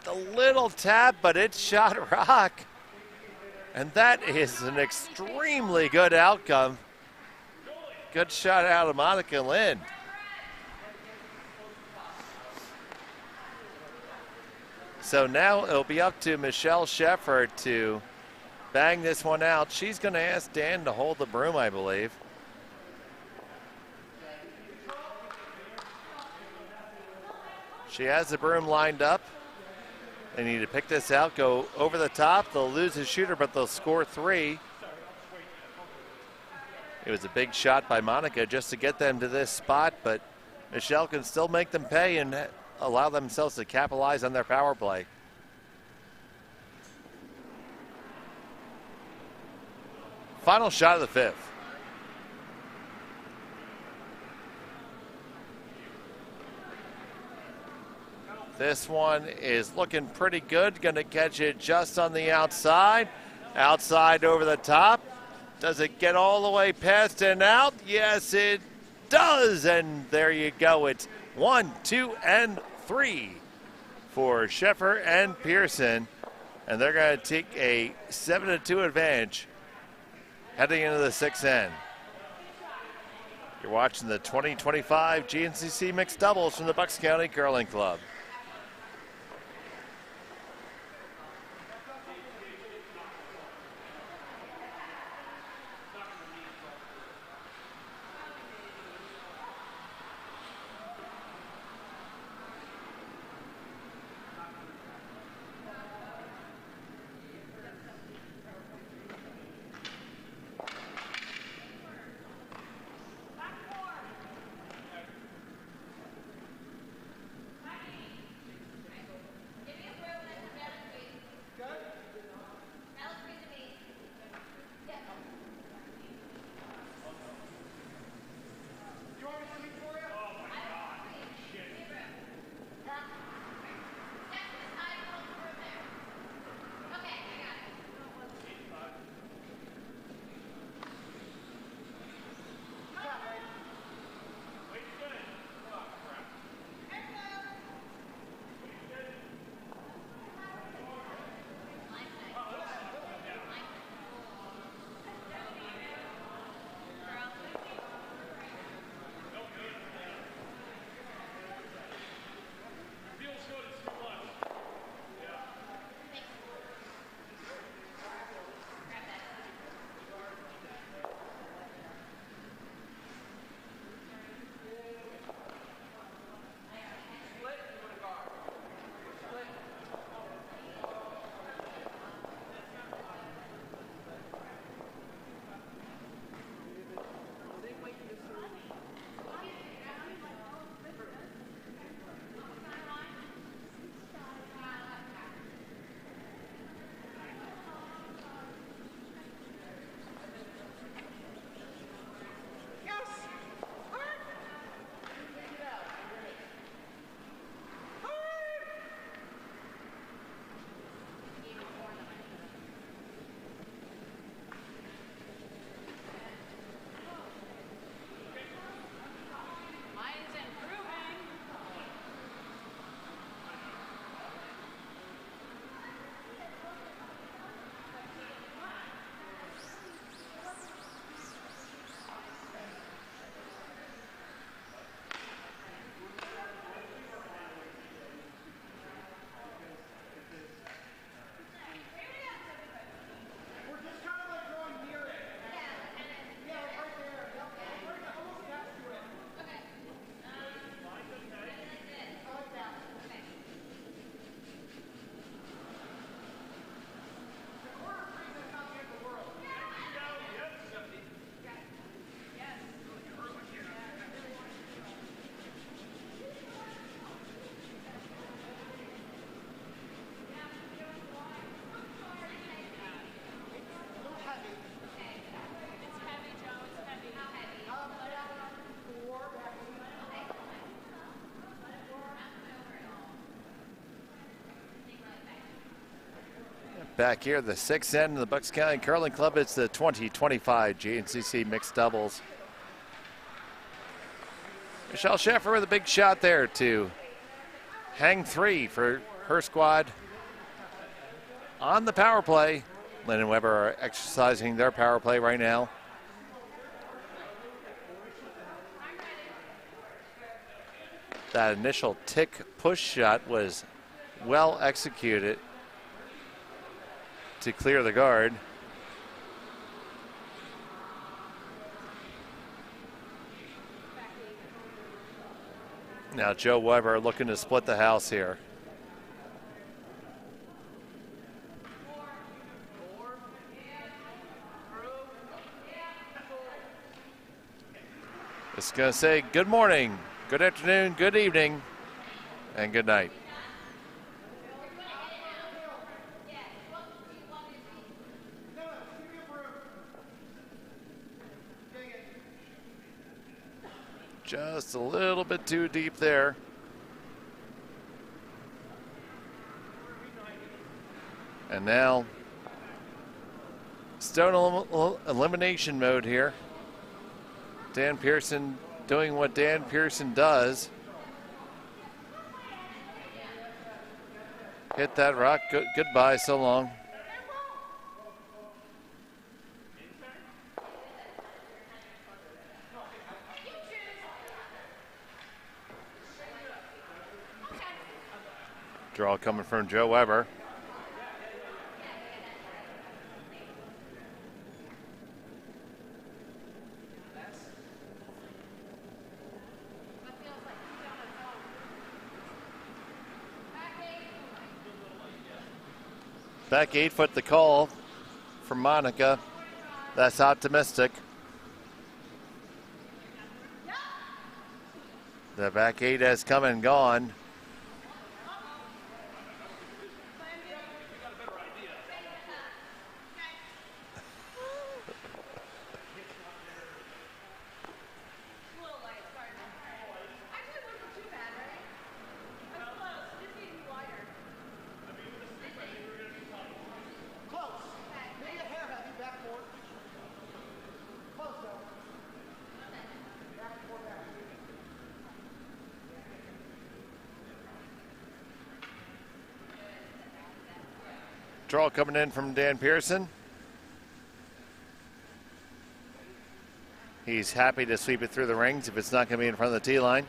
S1: the little tap, but it's shot rock. And that is an extremely good outcome. Good shot out of Monica Lynn. So now it'll be up to Michelle Sheffer to bang this one out. She's going to ask Dan to hold the broom, I believe. She has the broom lined up. They need to pick this out, go over the top. They'll lose a shooter, but they'll score 3. It was a big shot by Monica just to get them to this spot, but Michelle can still make them pay and allow themselves to capitalize on their power play. Final shot of the 5th. This one is looking pretty good. Going to catch it just on the outside. Outside over the top. Does it get all the way past and out? Yes, it does. And there you go. It's 1, 2, and 3 for Sheffer and Pearson. And they're going to take a 7-2 advantage heading into the 6th end. You're watching the 2025 GNCC mixed doubles from the Bucks County Curling Club. Back here, the 6th end of the Bucks County Curling Club. It's the 2025 GNCC mixed doubles. Michelle Sheffer with a big shot there to hang 3 for her squad on the power play. Lynn and Weber are exercising their power play right now. That initial tick push shot was well executed to clear the guard. Now Joe Weber looking to split the house here. It's going to say good morning, good afternoon, good evening, and good night. Just a little bit too deep there. And now, stone elimination mode here. Dan Pearson doing what Dan Pearson does. Hit that rock. Goodbye, so long. Draw coming from Joe Weber. Back 8 foot the call from Monica. That's optimistic. The back 8 has come and gone. Draw coming in from Dan Pearson. He's happy to sweep it through the rings if it's not going to be in front of the tee line.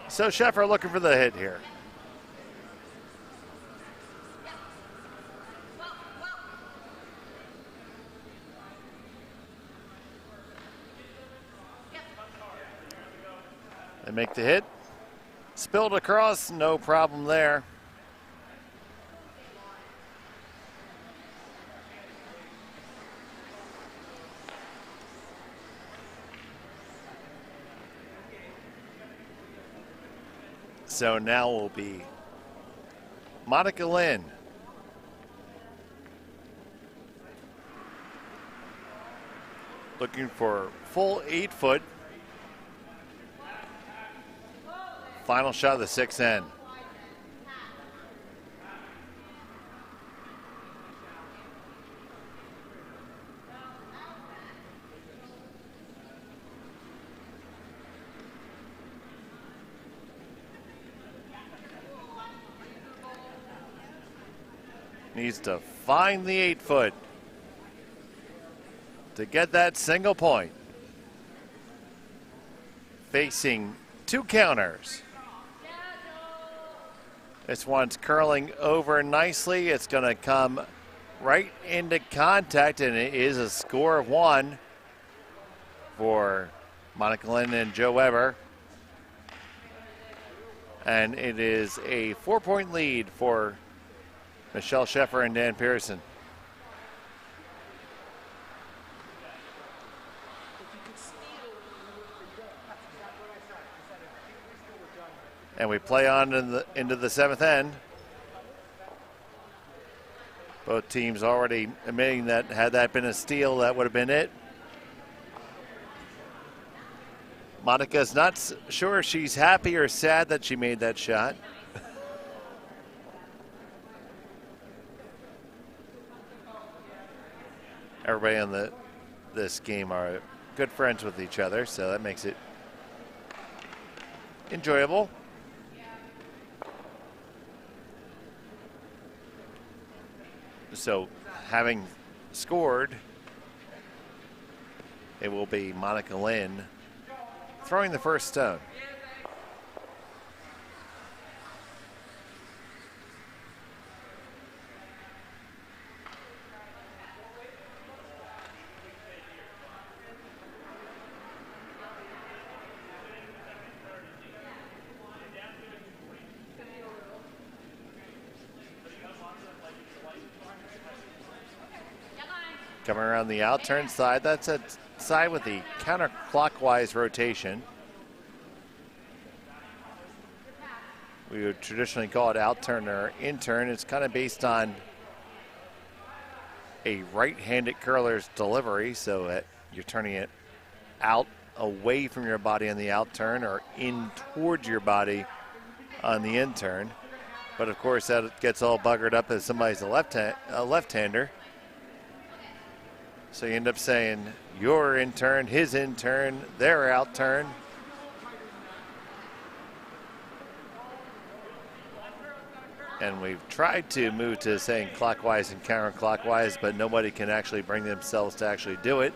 S1: So Scheffler looking for the hit here. They make the hit. Spilled across, no problem there. So now will be Monica Lynn. Looking for full 8 foot. Final shot of the 6th end. Needs to find the 8 foot to get that single point. Facing 2 counters. This one's curling over nicely. It's going to come right into contact, and it is a score of 1 for Monica Lynn and Joe Weber. And it is a 4-point lead for Michelle Scheffler and Dan Pearson. And we play on into the seventh end. Both teams already admitting that had that been a steal, that would have been it. Monica's not sure if she's happy or sad that she made that shot. Everybody on this game are good friends with each other, so that makes it enjoyable. So, having scored, it will be Monica Lynn throwing the first stone. Coming around the out-turn side, that's a side with the counterclockwise rotation. We would traditionally call it out-turn or in-turn. It's kind of based on a right-handed curler's delivery, so you're turning it out away from your body on the out-turn or in towards your body on the in-turn. But of course that gets all buggered up as somebody's a left-hander. So you end up saying your in-turn, his in-turn, their out-turn. And we've tried to move to saying clockwise and counterclockwise, but nobody can actually bring themselves to actually do it.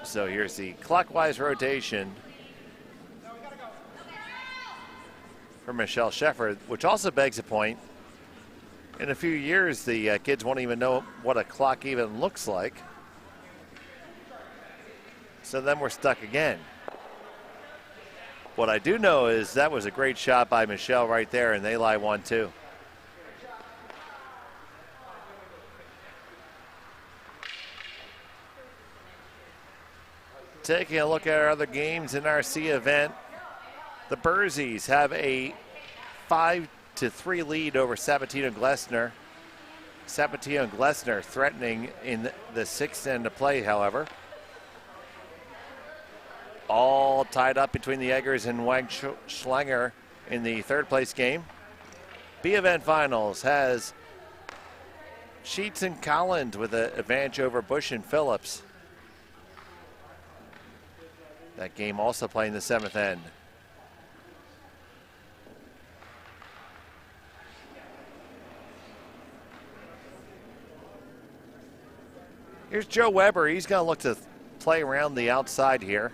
S1: So here's the clockwise rotation for Michelle Shefford, which also begs a point. In a few years, the kids won't even know what a clock even looks like. So then we're stuck again. What I do know is that was a great shot by Michelle right there, and they lie 1-2. Taking a look at our other games in our C event, the Bursies have a 5-3 lead over Sabatino Glessner. Sabatino Glessner threatening in the sixth end of play, however. All tied up between the Eggers and Wang Schlanger in the third place game. B event finals has Sheets and Collins with an advantage over Bush and Phillips. That game also playing the seventh end. Here's Joe Weber. He's going to look to play around the outside here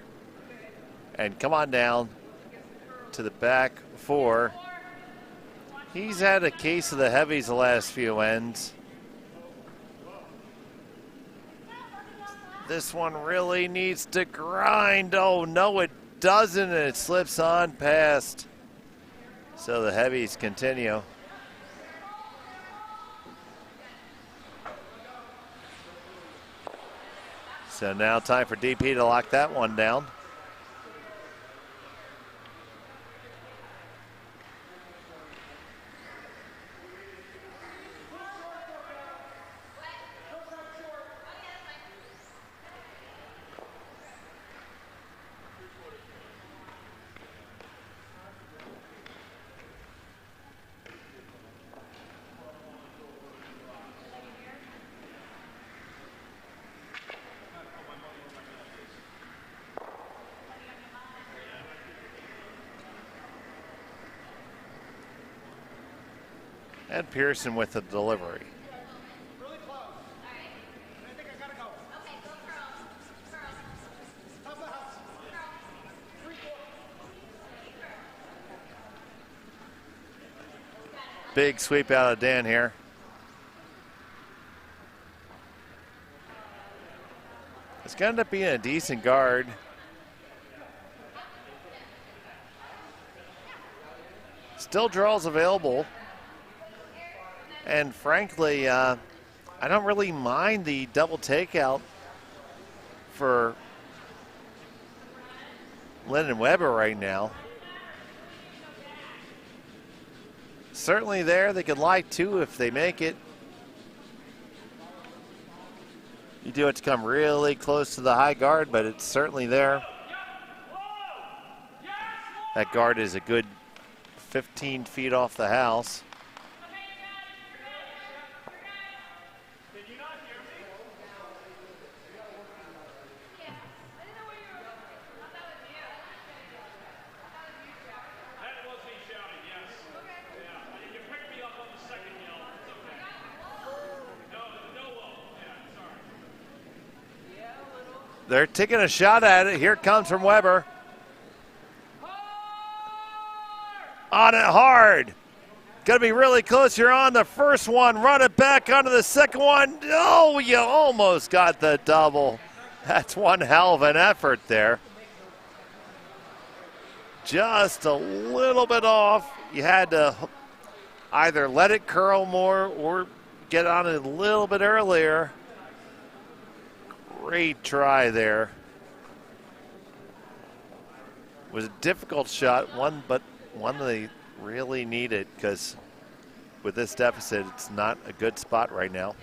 S1: and come on down to the back four. He's had a case of the heavies the last few ends. This one really needs to grind. Oh, no, it doesn't, and it slips on past. So the heavies continue. So now time for DP to lock that one down. And Pearson with the delivery.
S2: Really close. I think I gotta go. Okay, go Curls. Top of the house.
S1: Big sweep out of Dan here. It's going to end up being a decent guard. Still draws available. And frankly, I don't really mind the double takeout for Lennon Weber right now. Certainly there. They could lie two if they make it. You do have to come really close to the high guard, but it's certainly there. That guard is a good 15 feet off the house. They're taking a shot at it. Here it comes from Weber. On it hard. Got to be really close here on the first one. Run it back onto the second one. Oh, you almost got the double. That's one hell of an effort there. Just a little bit off. You had to either let it curl more or get on it a little bit earlier. Great try there. It was a difficult shot, but one they really needed, because with this deficit, it's not a good spot right now.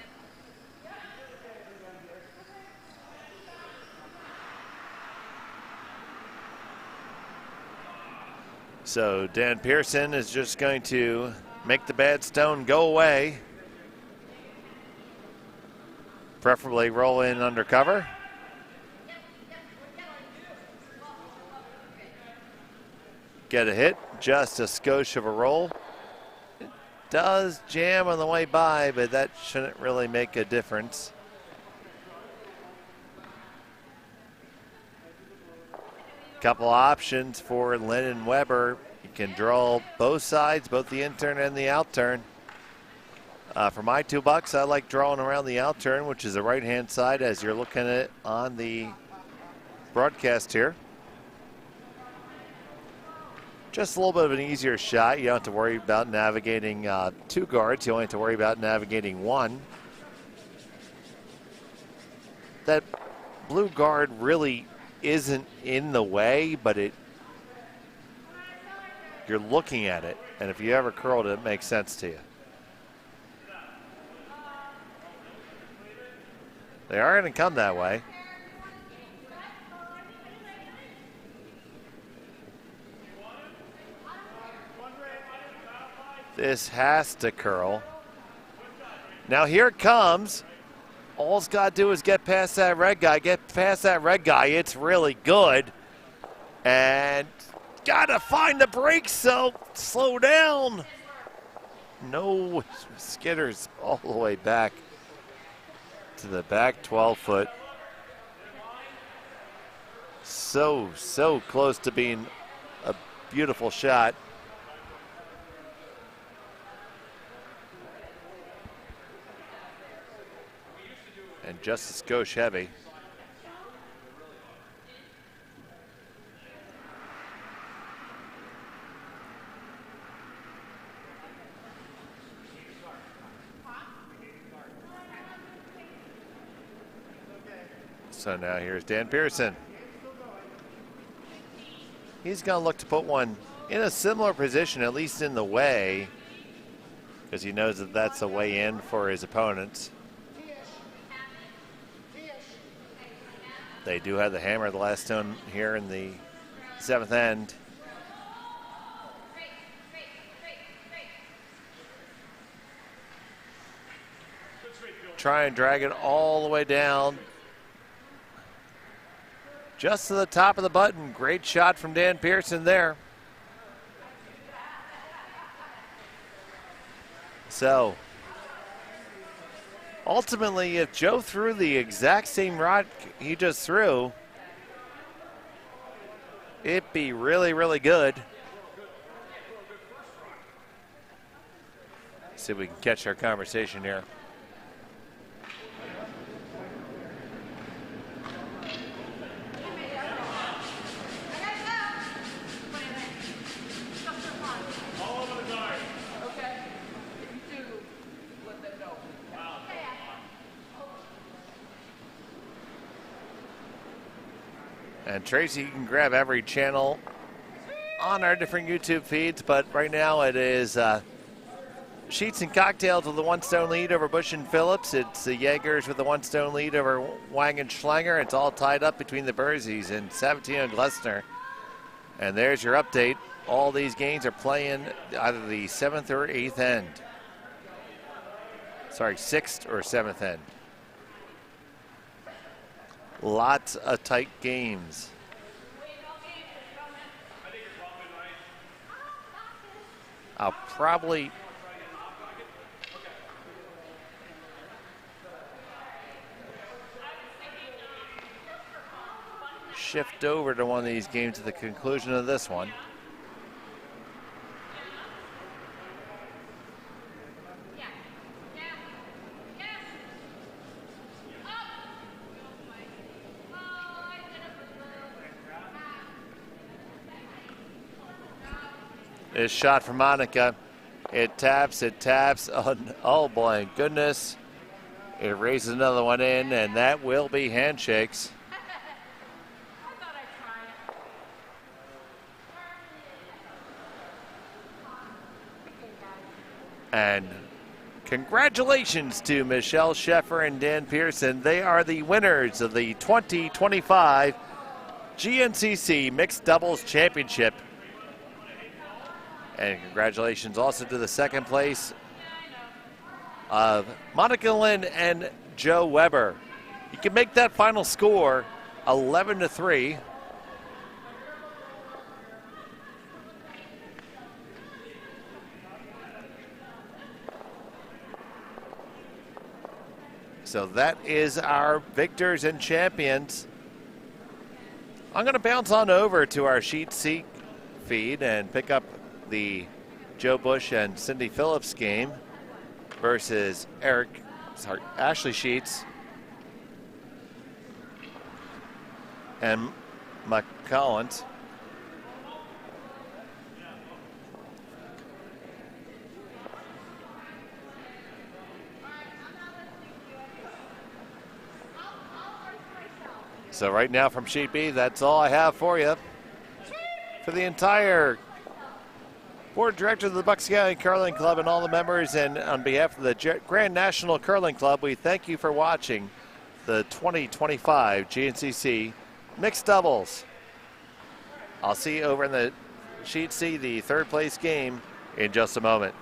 S1: So Dan Pearson is just going to make the bad stone go away. Preferably roll in under cover. Get a hit, just a skosh of a roll. It does jam on the way by, but that shouldn't really make a difference. Couple options for Lennon Weber. You can draw both sides, both the in turn and the out turn. For my $2, I like drawing around the out turn, which is the right-hand side as you're looking at it on the broadcast here. Just a little bit of an easier shot. You don't have to worry about navigating two guards. You only have to worry about navigating one. That blue guard really isn't in the way, but you're looking at it. And if you ever curled it, it makes sense to you. They are going to come that way. This has to curl. Now here it comes. All it's got to do is get past that red guy. Get past that red guy. It's really good. And got to find the brakes, so slow down. No skitters all the way back to the back 12-foot. So close to being a beautiful shot. And just a skosh heavy. So now here's Dan Pearson. He's going to look to put one in a similar position, at least in the way, because he knows that that's a way in for his opponents. They do have the hammer, the last stone here in the seventh end. Try and drag it all the way down. Just to the top of the button. Great shot from Dan Pearson there. So, ultimately, if Joe threw the exact same rod he just threw, it'd be really, really good. See if we can catch our conversation here. And Tracy, you can grab every channel on our different YouTube feeds, but right now it is Sheets and Cocktails with the 1-stone lead over Bush and Phillips. It's the Jaegers with the 1-stone lead over Wang and Schlanger. It's all tied up between the Berzies and Sabatino and Glessner. And there's your update. All these games are playing either the 7th or 8th end. Sorry, 6th or 7th end. Lots of tight games. I'll probably shift over to one of these games at the conclusion of this one. This shot from Monica. It taps. Oh boy, goodness. It raises another one in, and that will be handshakes. And congratulations to Michelle Sheffer and Dan Pearson. They are the winners of the 2025 GNCC Mixed Doubles Championship. And congratulations also to the second place of Monica Lynn and Joe Weber. You can make that final score 11-3. So that is our victors and champions. I'm going to bounce on over to our Sheet C feed and pick up the Joe Bush and Cindy Phillips game versus Ashley Sheets and McCollins. So right now from Sheet B, that's all I have for you. For the entire Board of Directors of the Bucks County Curling Club and all the members, and on behalf of the Grand National Curling Club, we thank you for watching the 2025 GNCC Mixed Doubles. I'll see you over in the Sheet C, the third place game, in just a moment.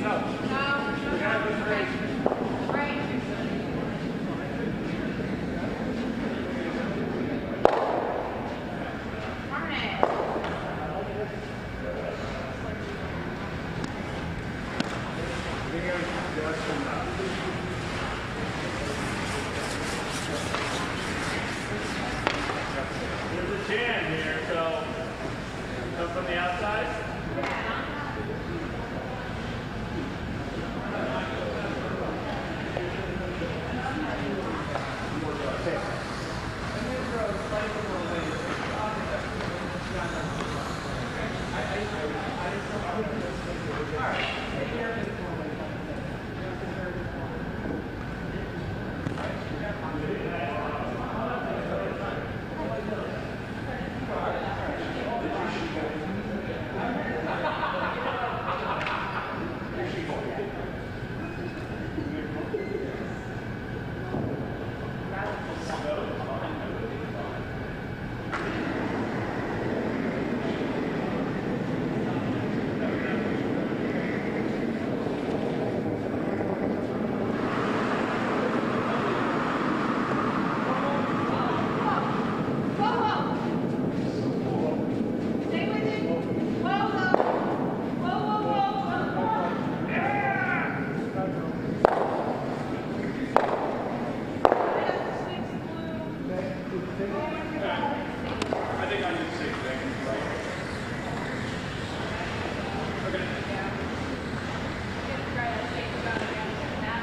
S3: There's a jam here, so come from the outside.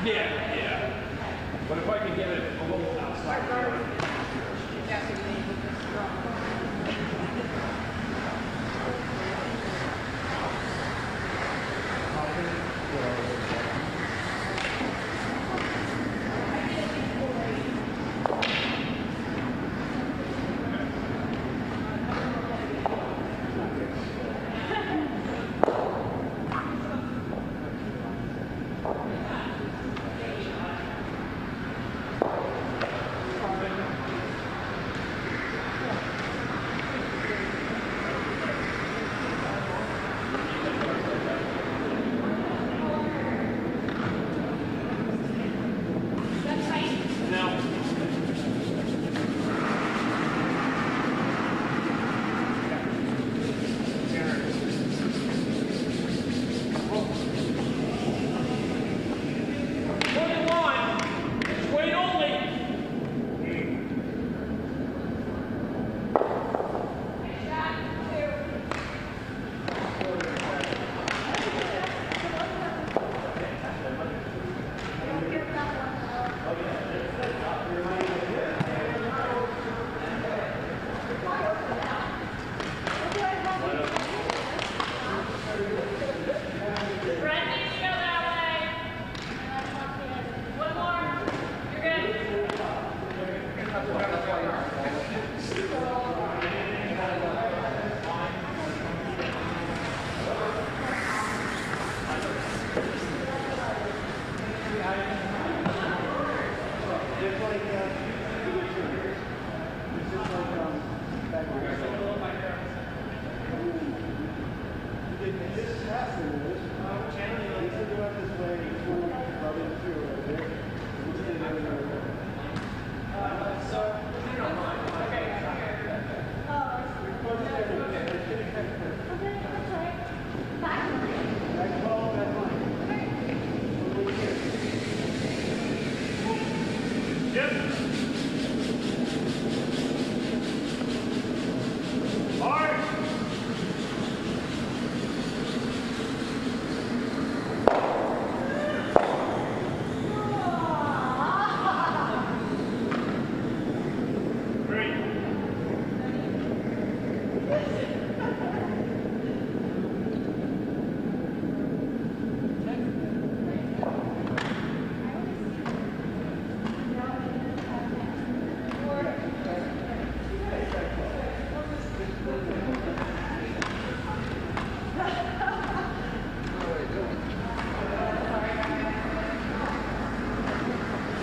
S3: Yeah. But if I can get it a little outside.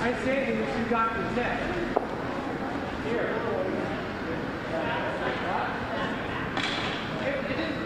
S2: I say that you got the tech. Here. It is.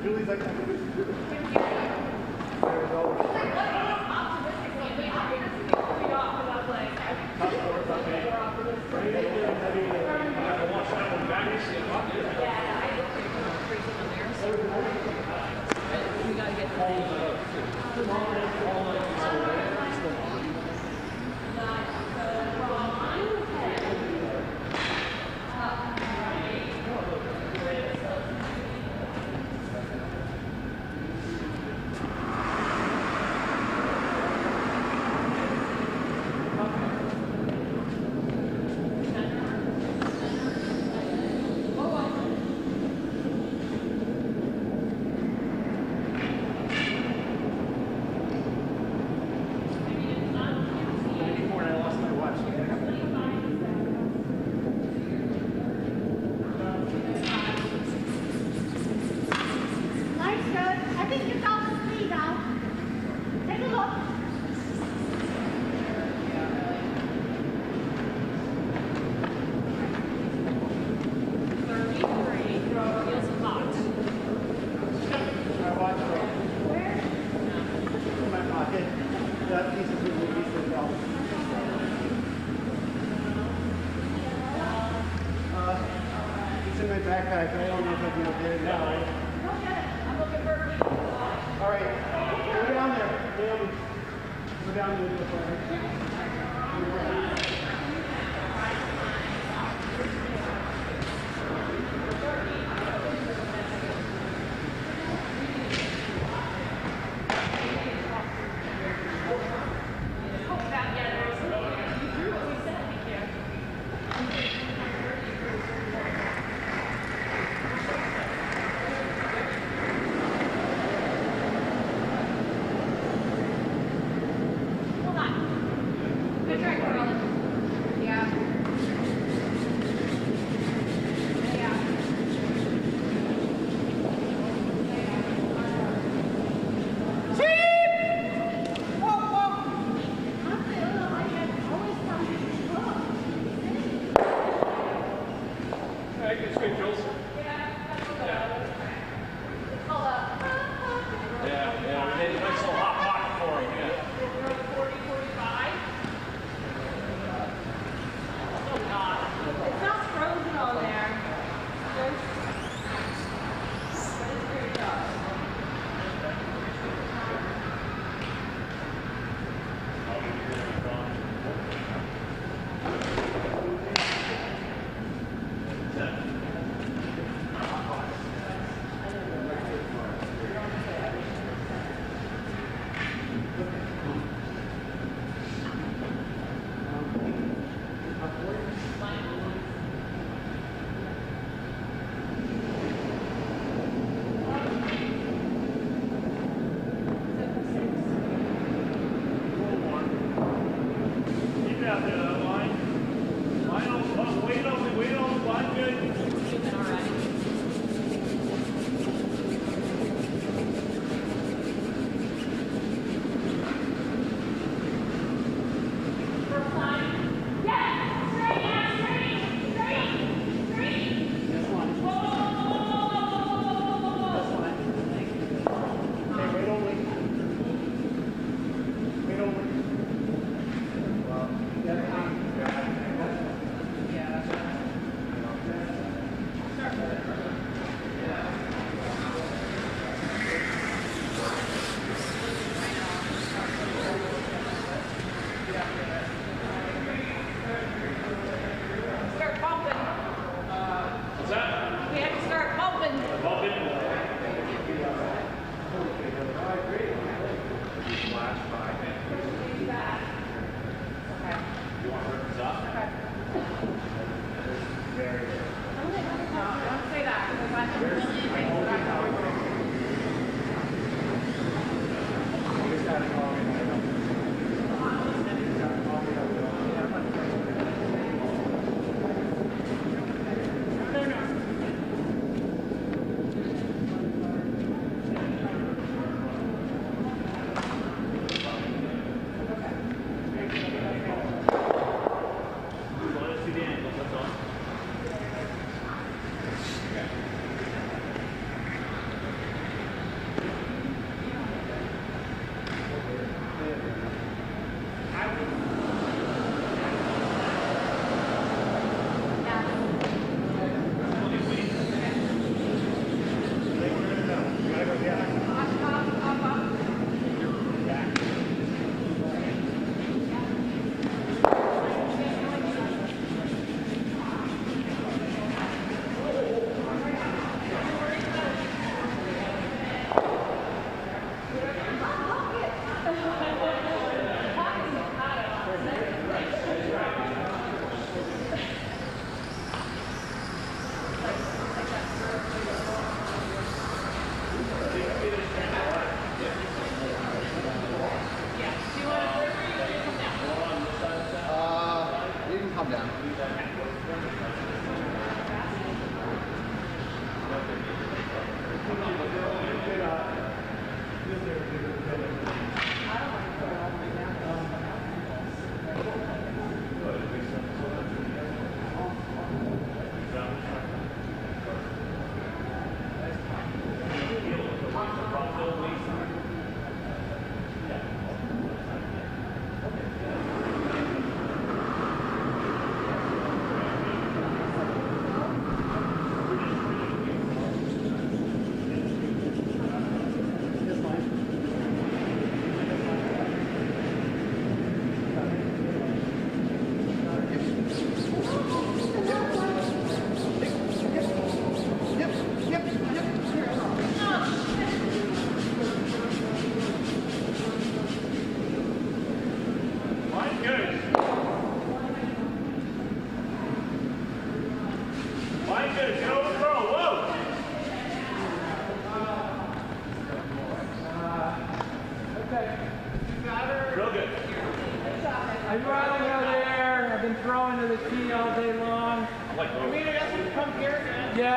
S4: Julie's like, it's in my backpack. I don't know if I can get it now. All right, go down there. Naomi. Go down there.
S5: Good try, Carl.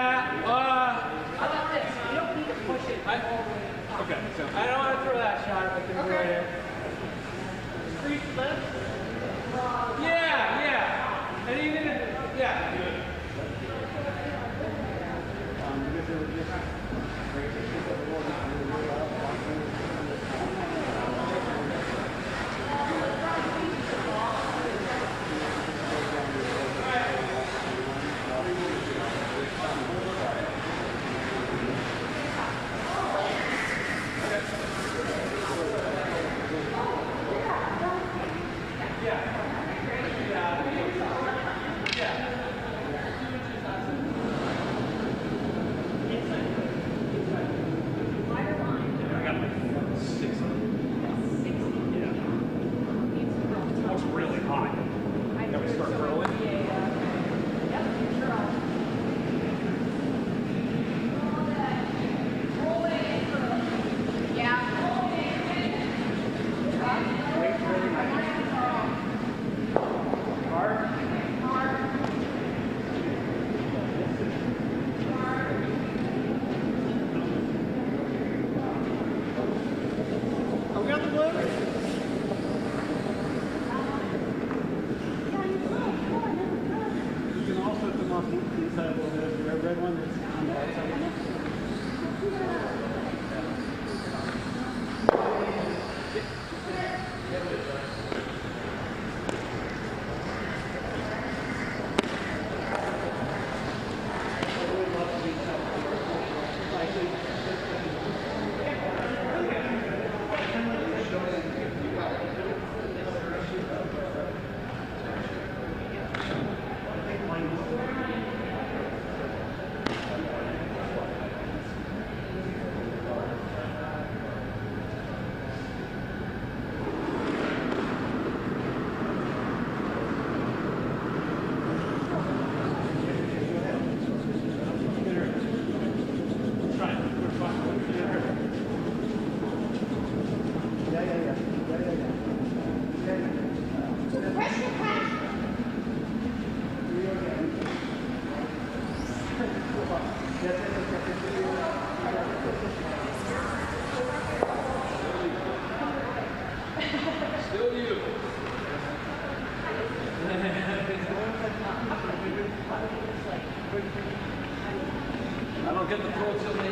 S2: Yeah, how about this? You don't need to push it all the way. Okay, so I don't want to throw that shot if I can do right here. Street left? Yeah, yeah. And even if, yeah. I don't get the throw till the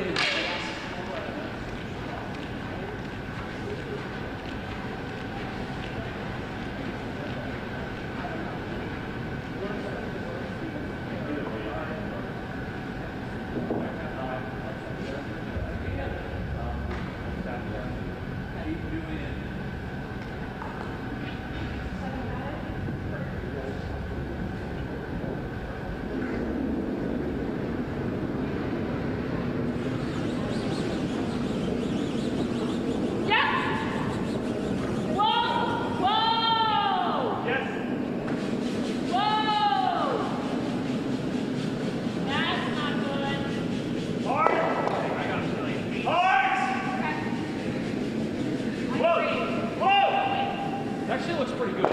S2: actually looks pretty good.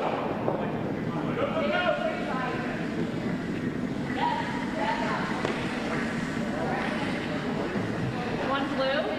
S5: One blue.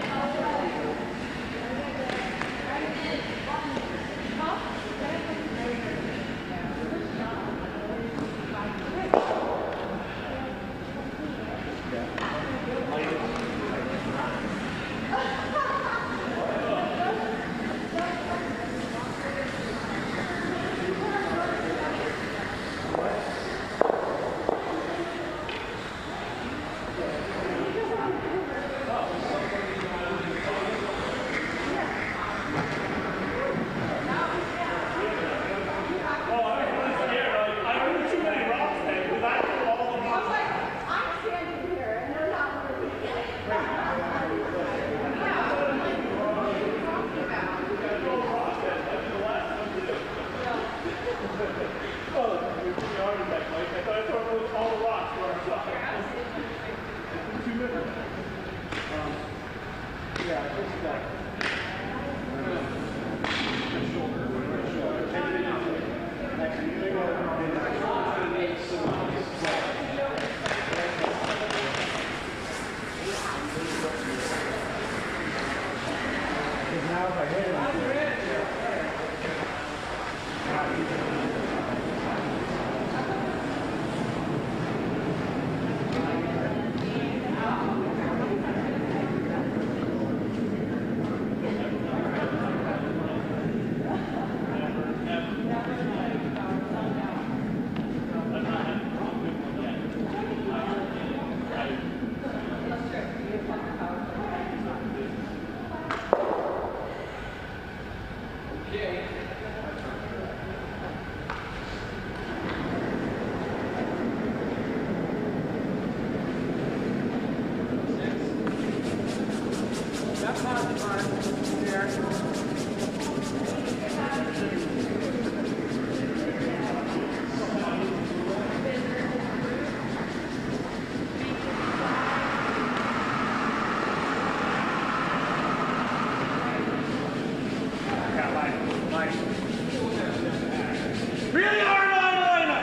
S4: Really hard on Elena!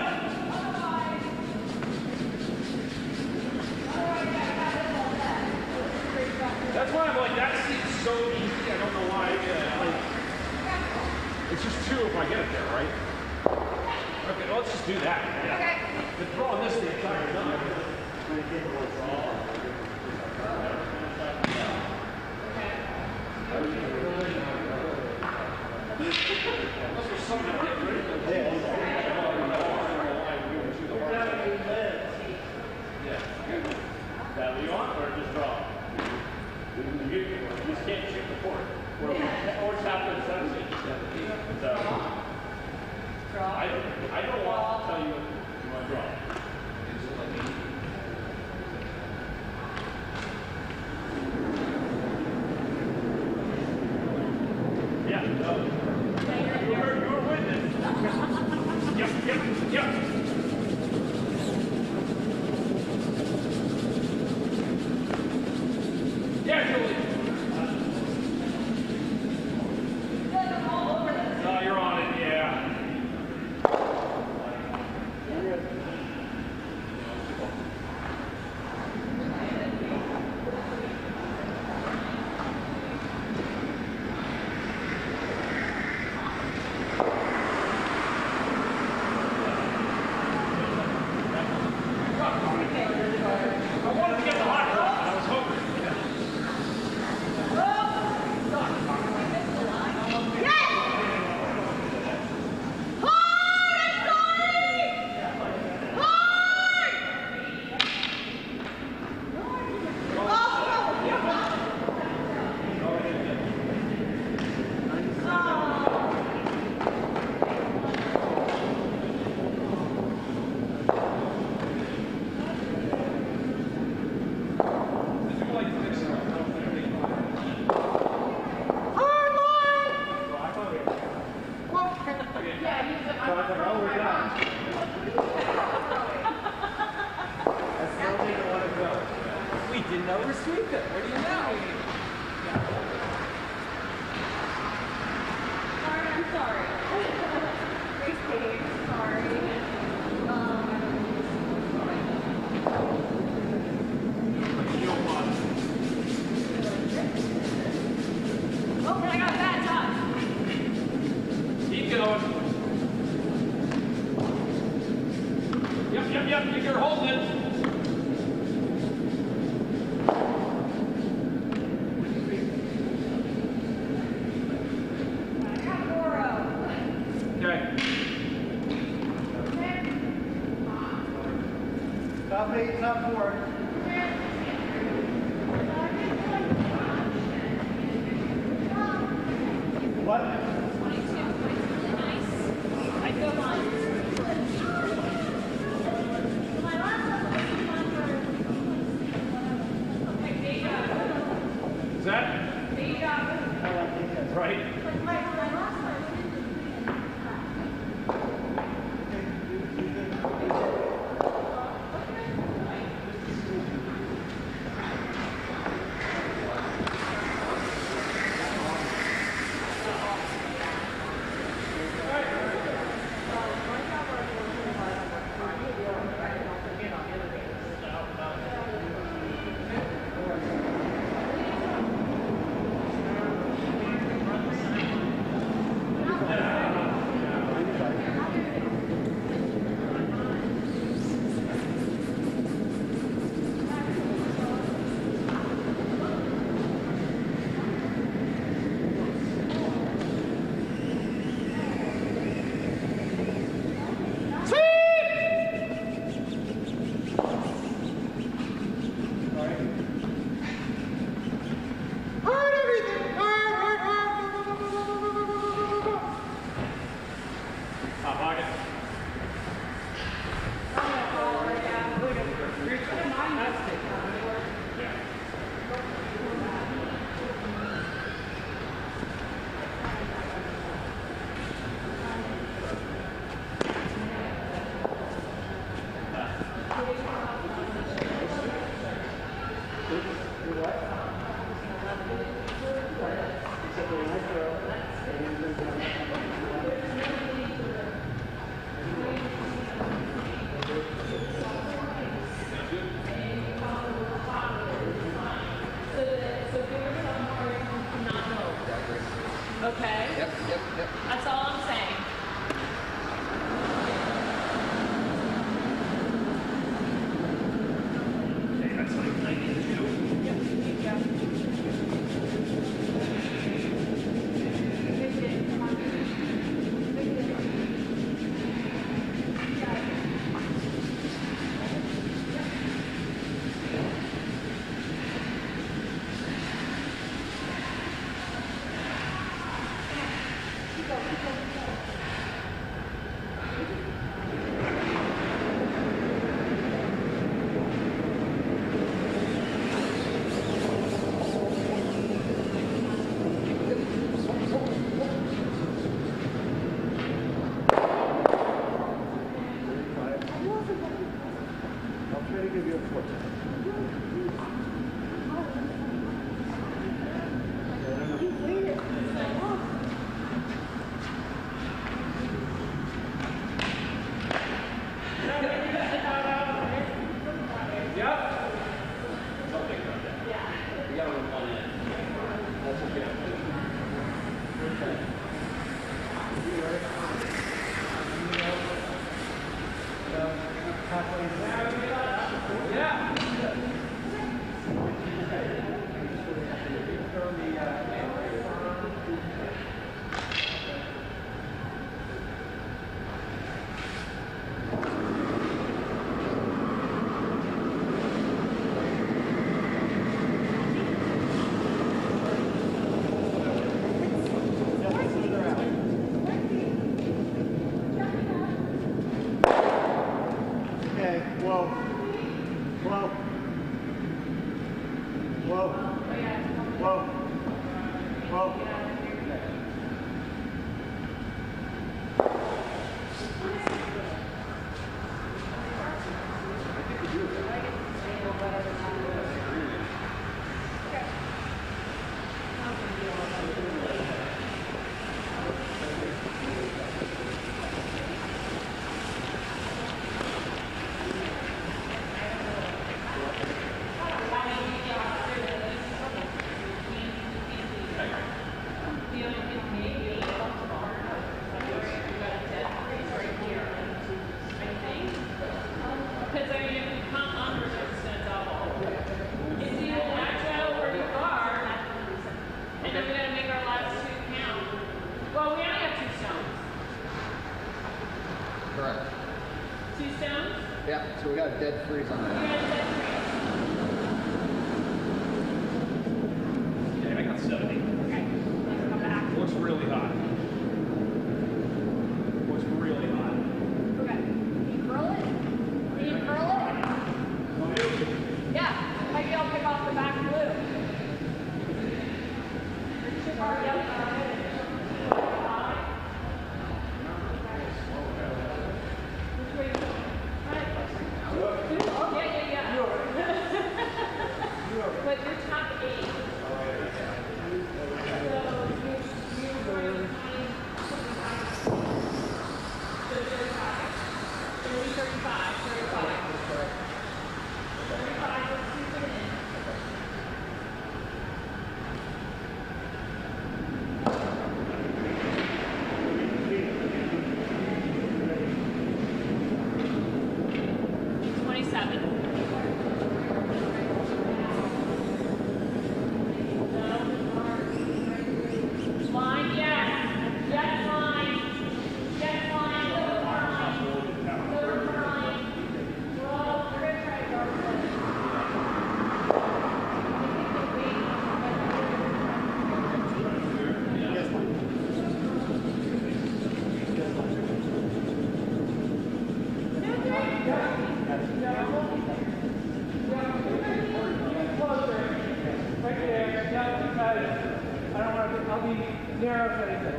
S3: That's why I'm like, that seems so easy. I don't know why. Like, it's just 2 if I get it there, right? Okay, well, let's just do that. Yeah. Okay. Been throwing this the entire time. Unless there's something to get rid of. That you want or just draw? You just can't shoot the court. Or it's after the 17. So, I don't want to tell you what you want to draw. Yeah, you were with it. Yep. Yeah, Julie. No, you're on it, yeah. I wanted to get the hot shot, and I was hoping.
S2: We didn't know we were sweeping. What do you know?
S5: Sorry, I'm sorry. Grace Page, sorry. Oh, I got a bad touch.
S3: Keep going. Yep. You're holding it. Okay.
S4: Top 8, top 4. What?
S5: 22, really nice. I feel fine. My last one was fun for like Deja.
S3: Is that
S5: Deja.
S3: right?
S5: Like my last one. Okay.
S2: Yep.
S5: That's all I'm saying.
S3: Okay, that's like 92.
S4: I'll try to give you a foot. Okay, whoa. Whoa. Whoa. Whoa. Whoa.
S5: Because I mean, if you come under, it's going to double. It's either natural where you are, and then we got to make our last two count. Well, we only have 2 stones.
S2: Correct.
S5: 2 stones?
S2: Yeah, so we got a dead freeze on
S5: We
S2: that.
S5: got to
S3: Yeah, I got 70.
S5: Okay, let's come back.
S3: Looks really hot. Looks really hot.
S5: Okay. Can you curl it? Can you curl it? Yeah. Maybe I'll pick off the back blue. Chip already up there. Which way you going? Right. Yeah. But you're top 8. So you were 35. 35, let's keep it in. Line, yes. Yes, line. Yes, line. Little line. Little line. Well, we're going to try to go for it.
S4: Right there, yeah, because I don't want to, I'll be narrow for anything.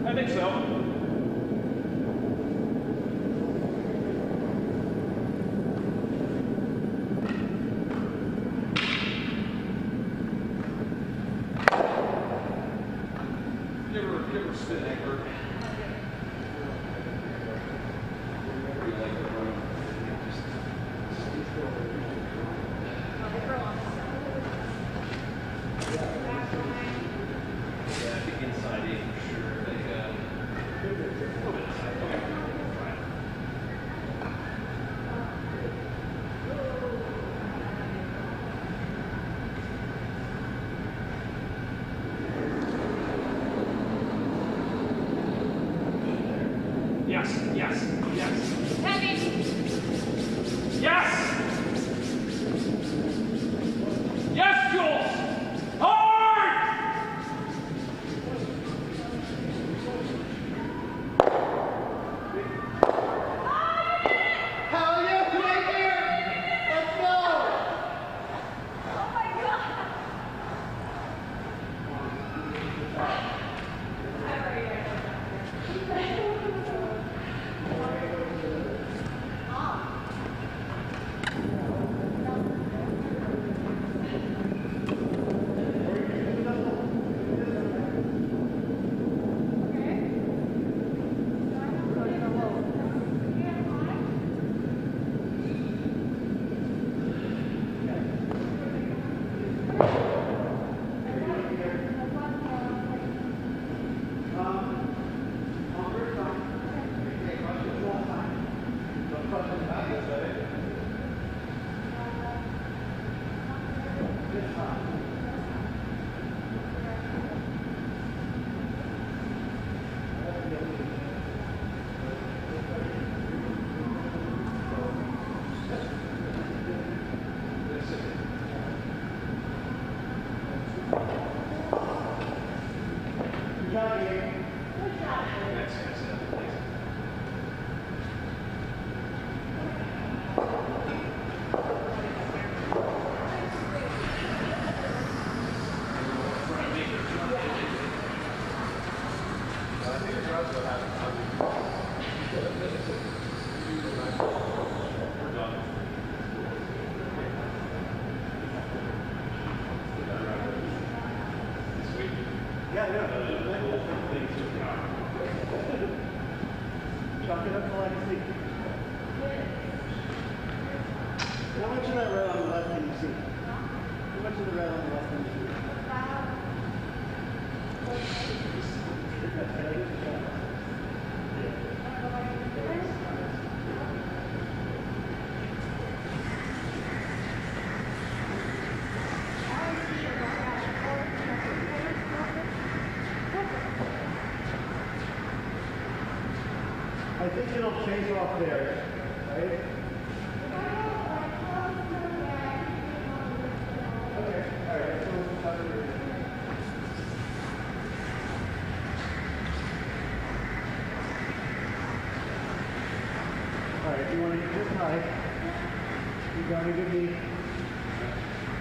S3: I think so. Give her a spin anchor. Yeah, I think inside 8 for sure.
S6: Chalk it up to legacy. How much of that red on the left can you see? How much of the red on the left can you see? I think it'll chase off there, right? Okay, alright, so we'll start over here. Alright, you want to get this high. You're going to give me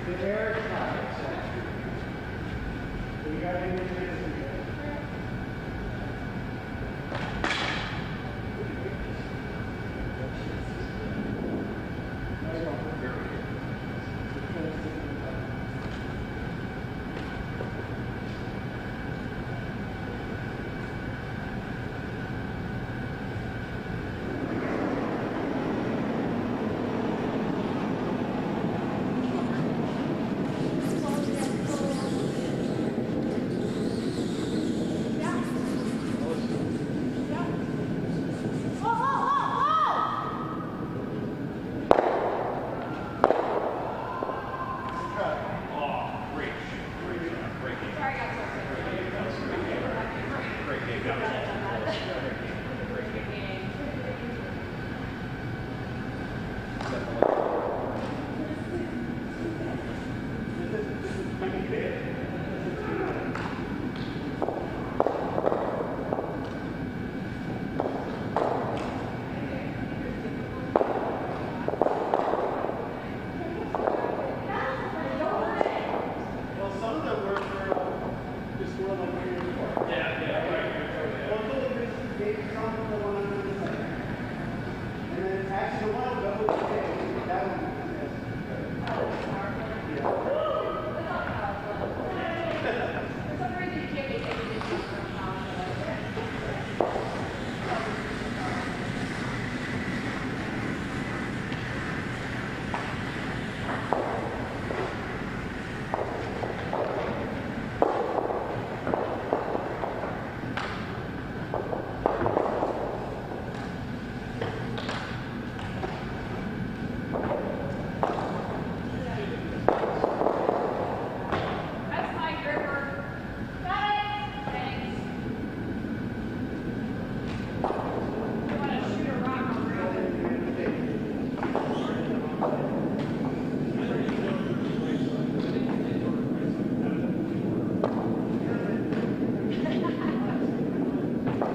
S6: the air side. So you got to give me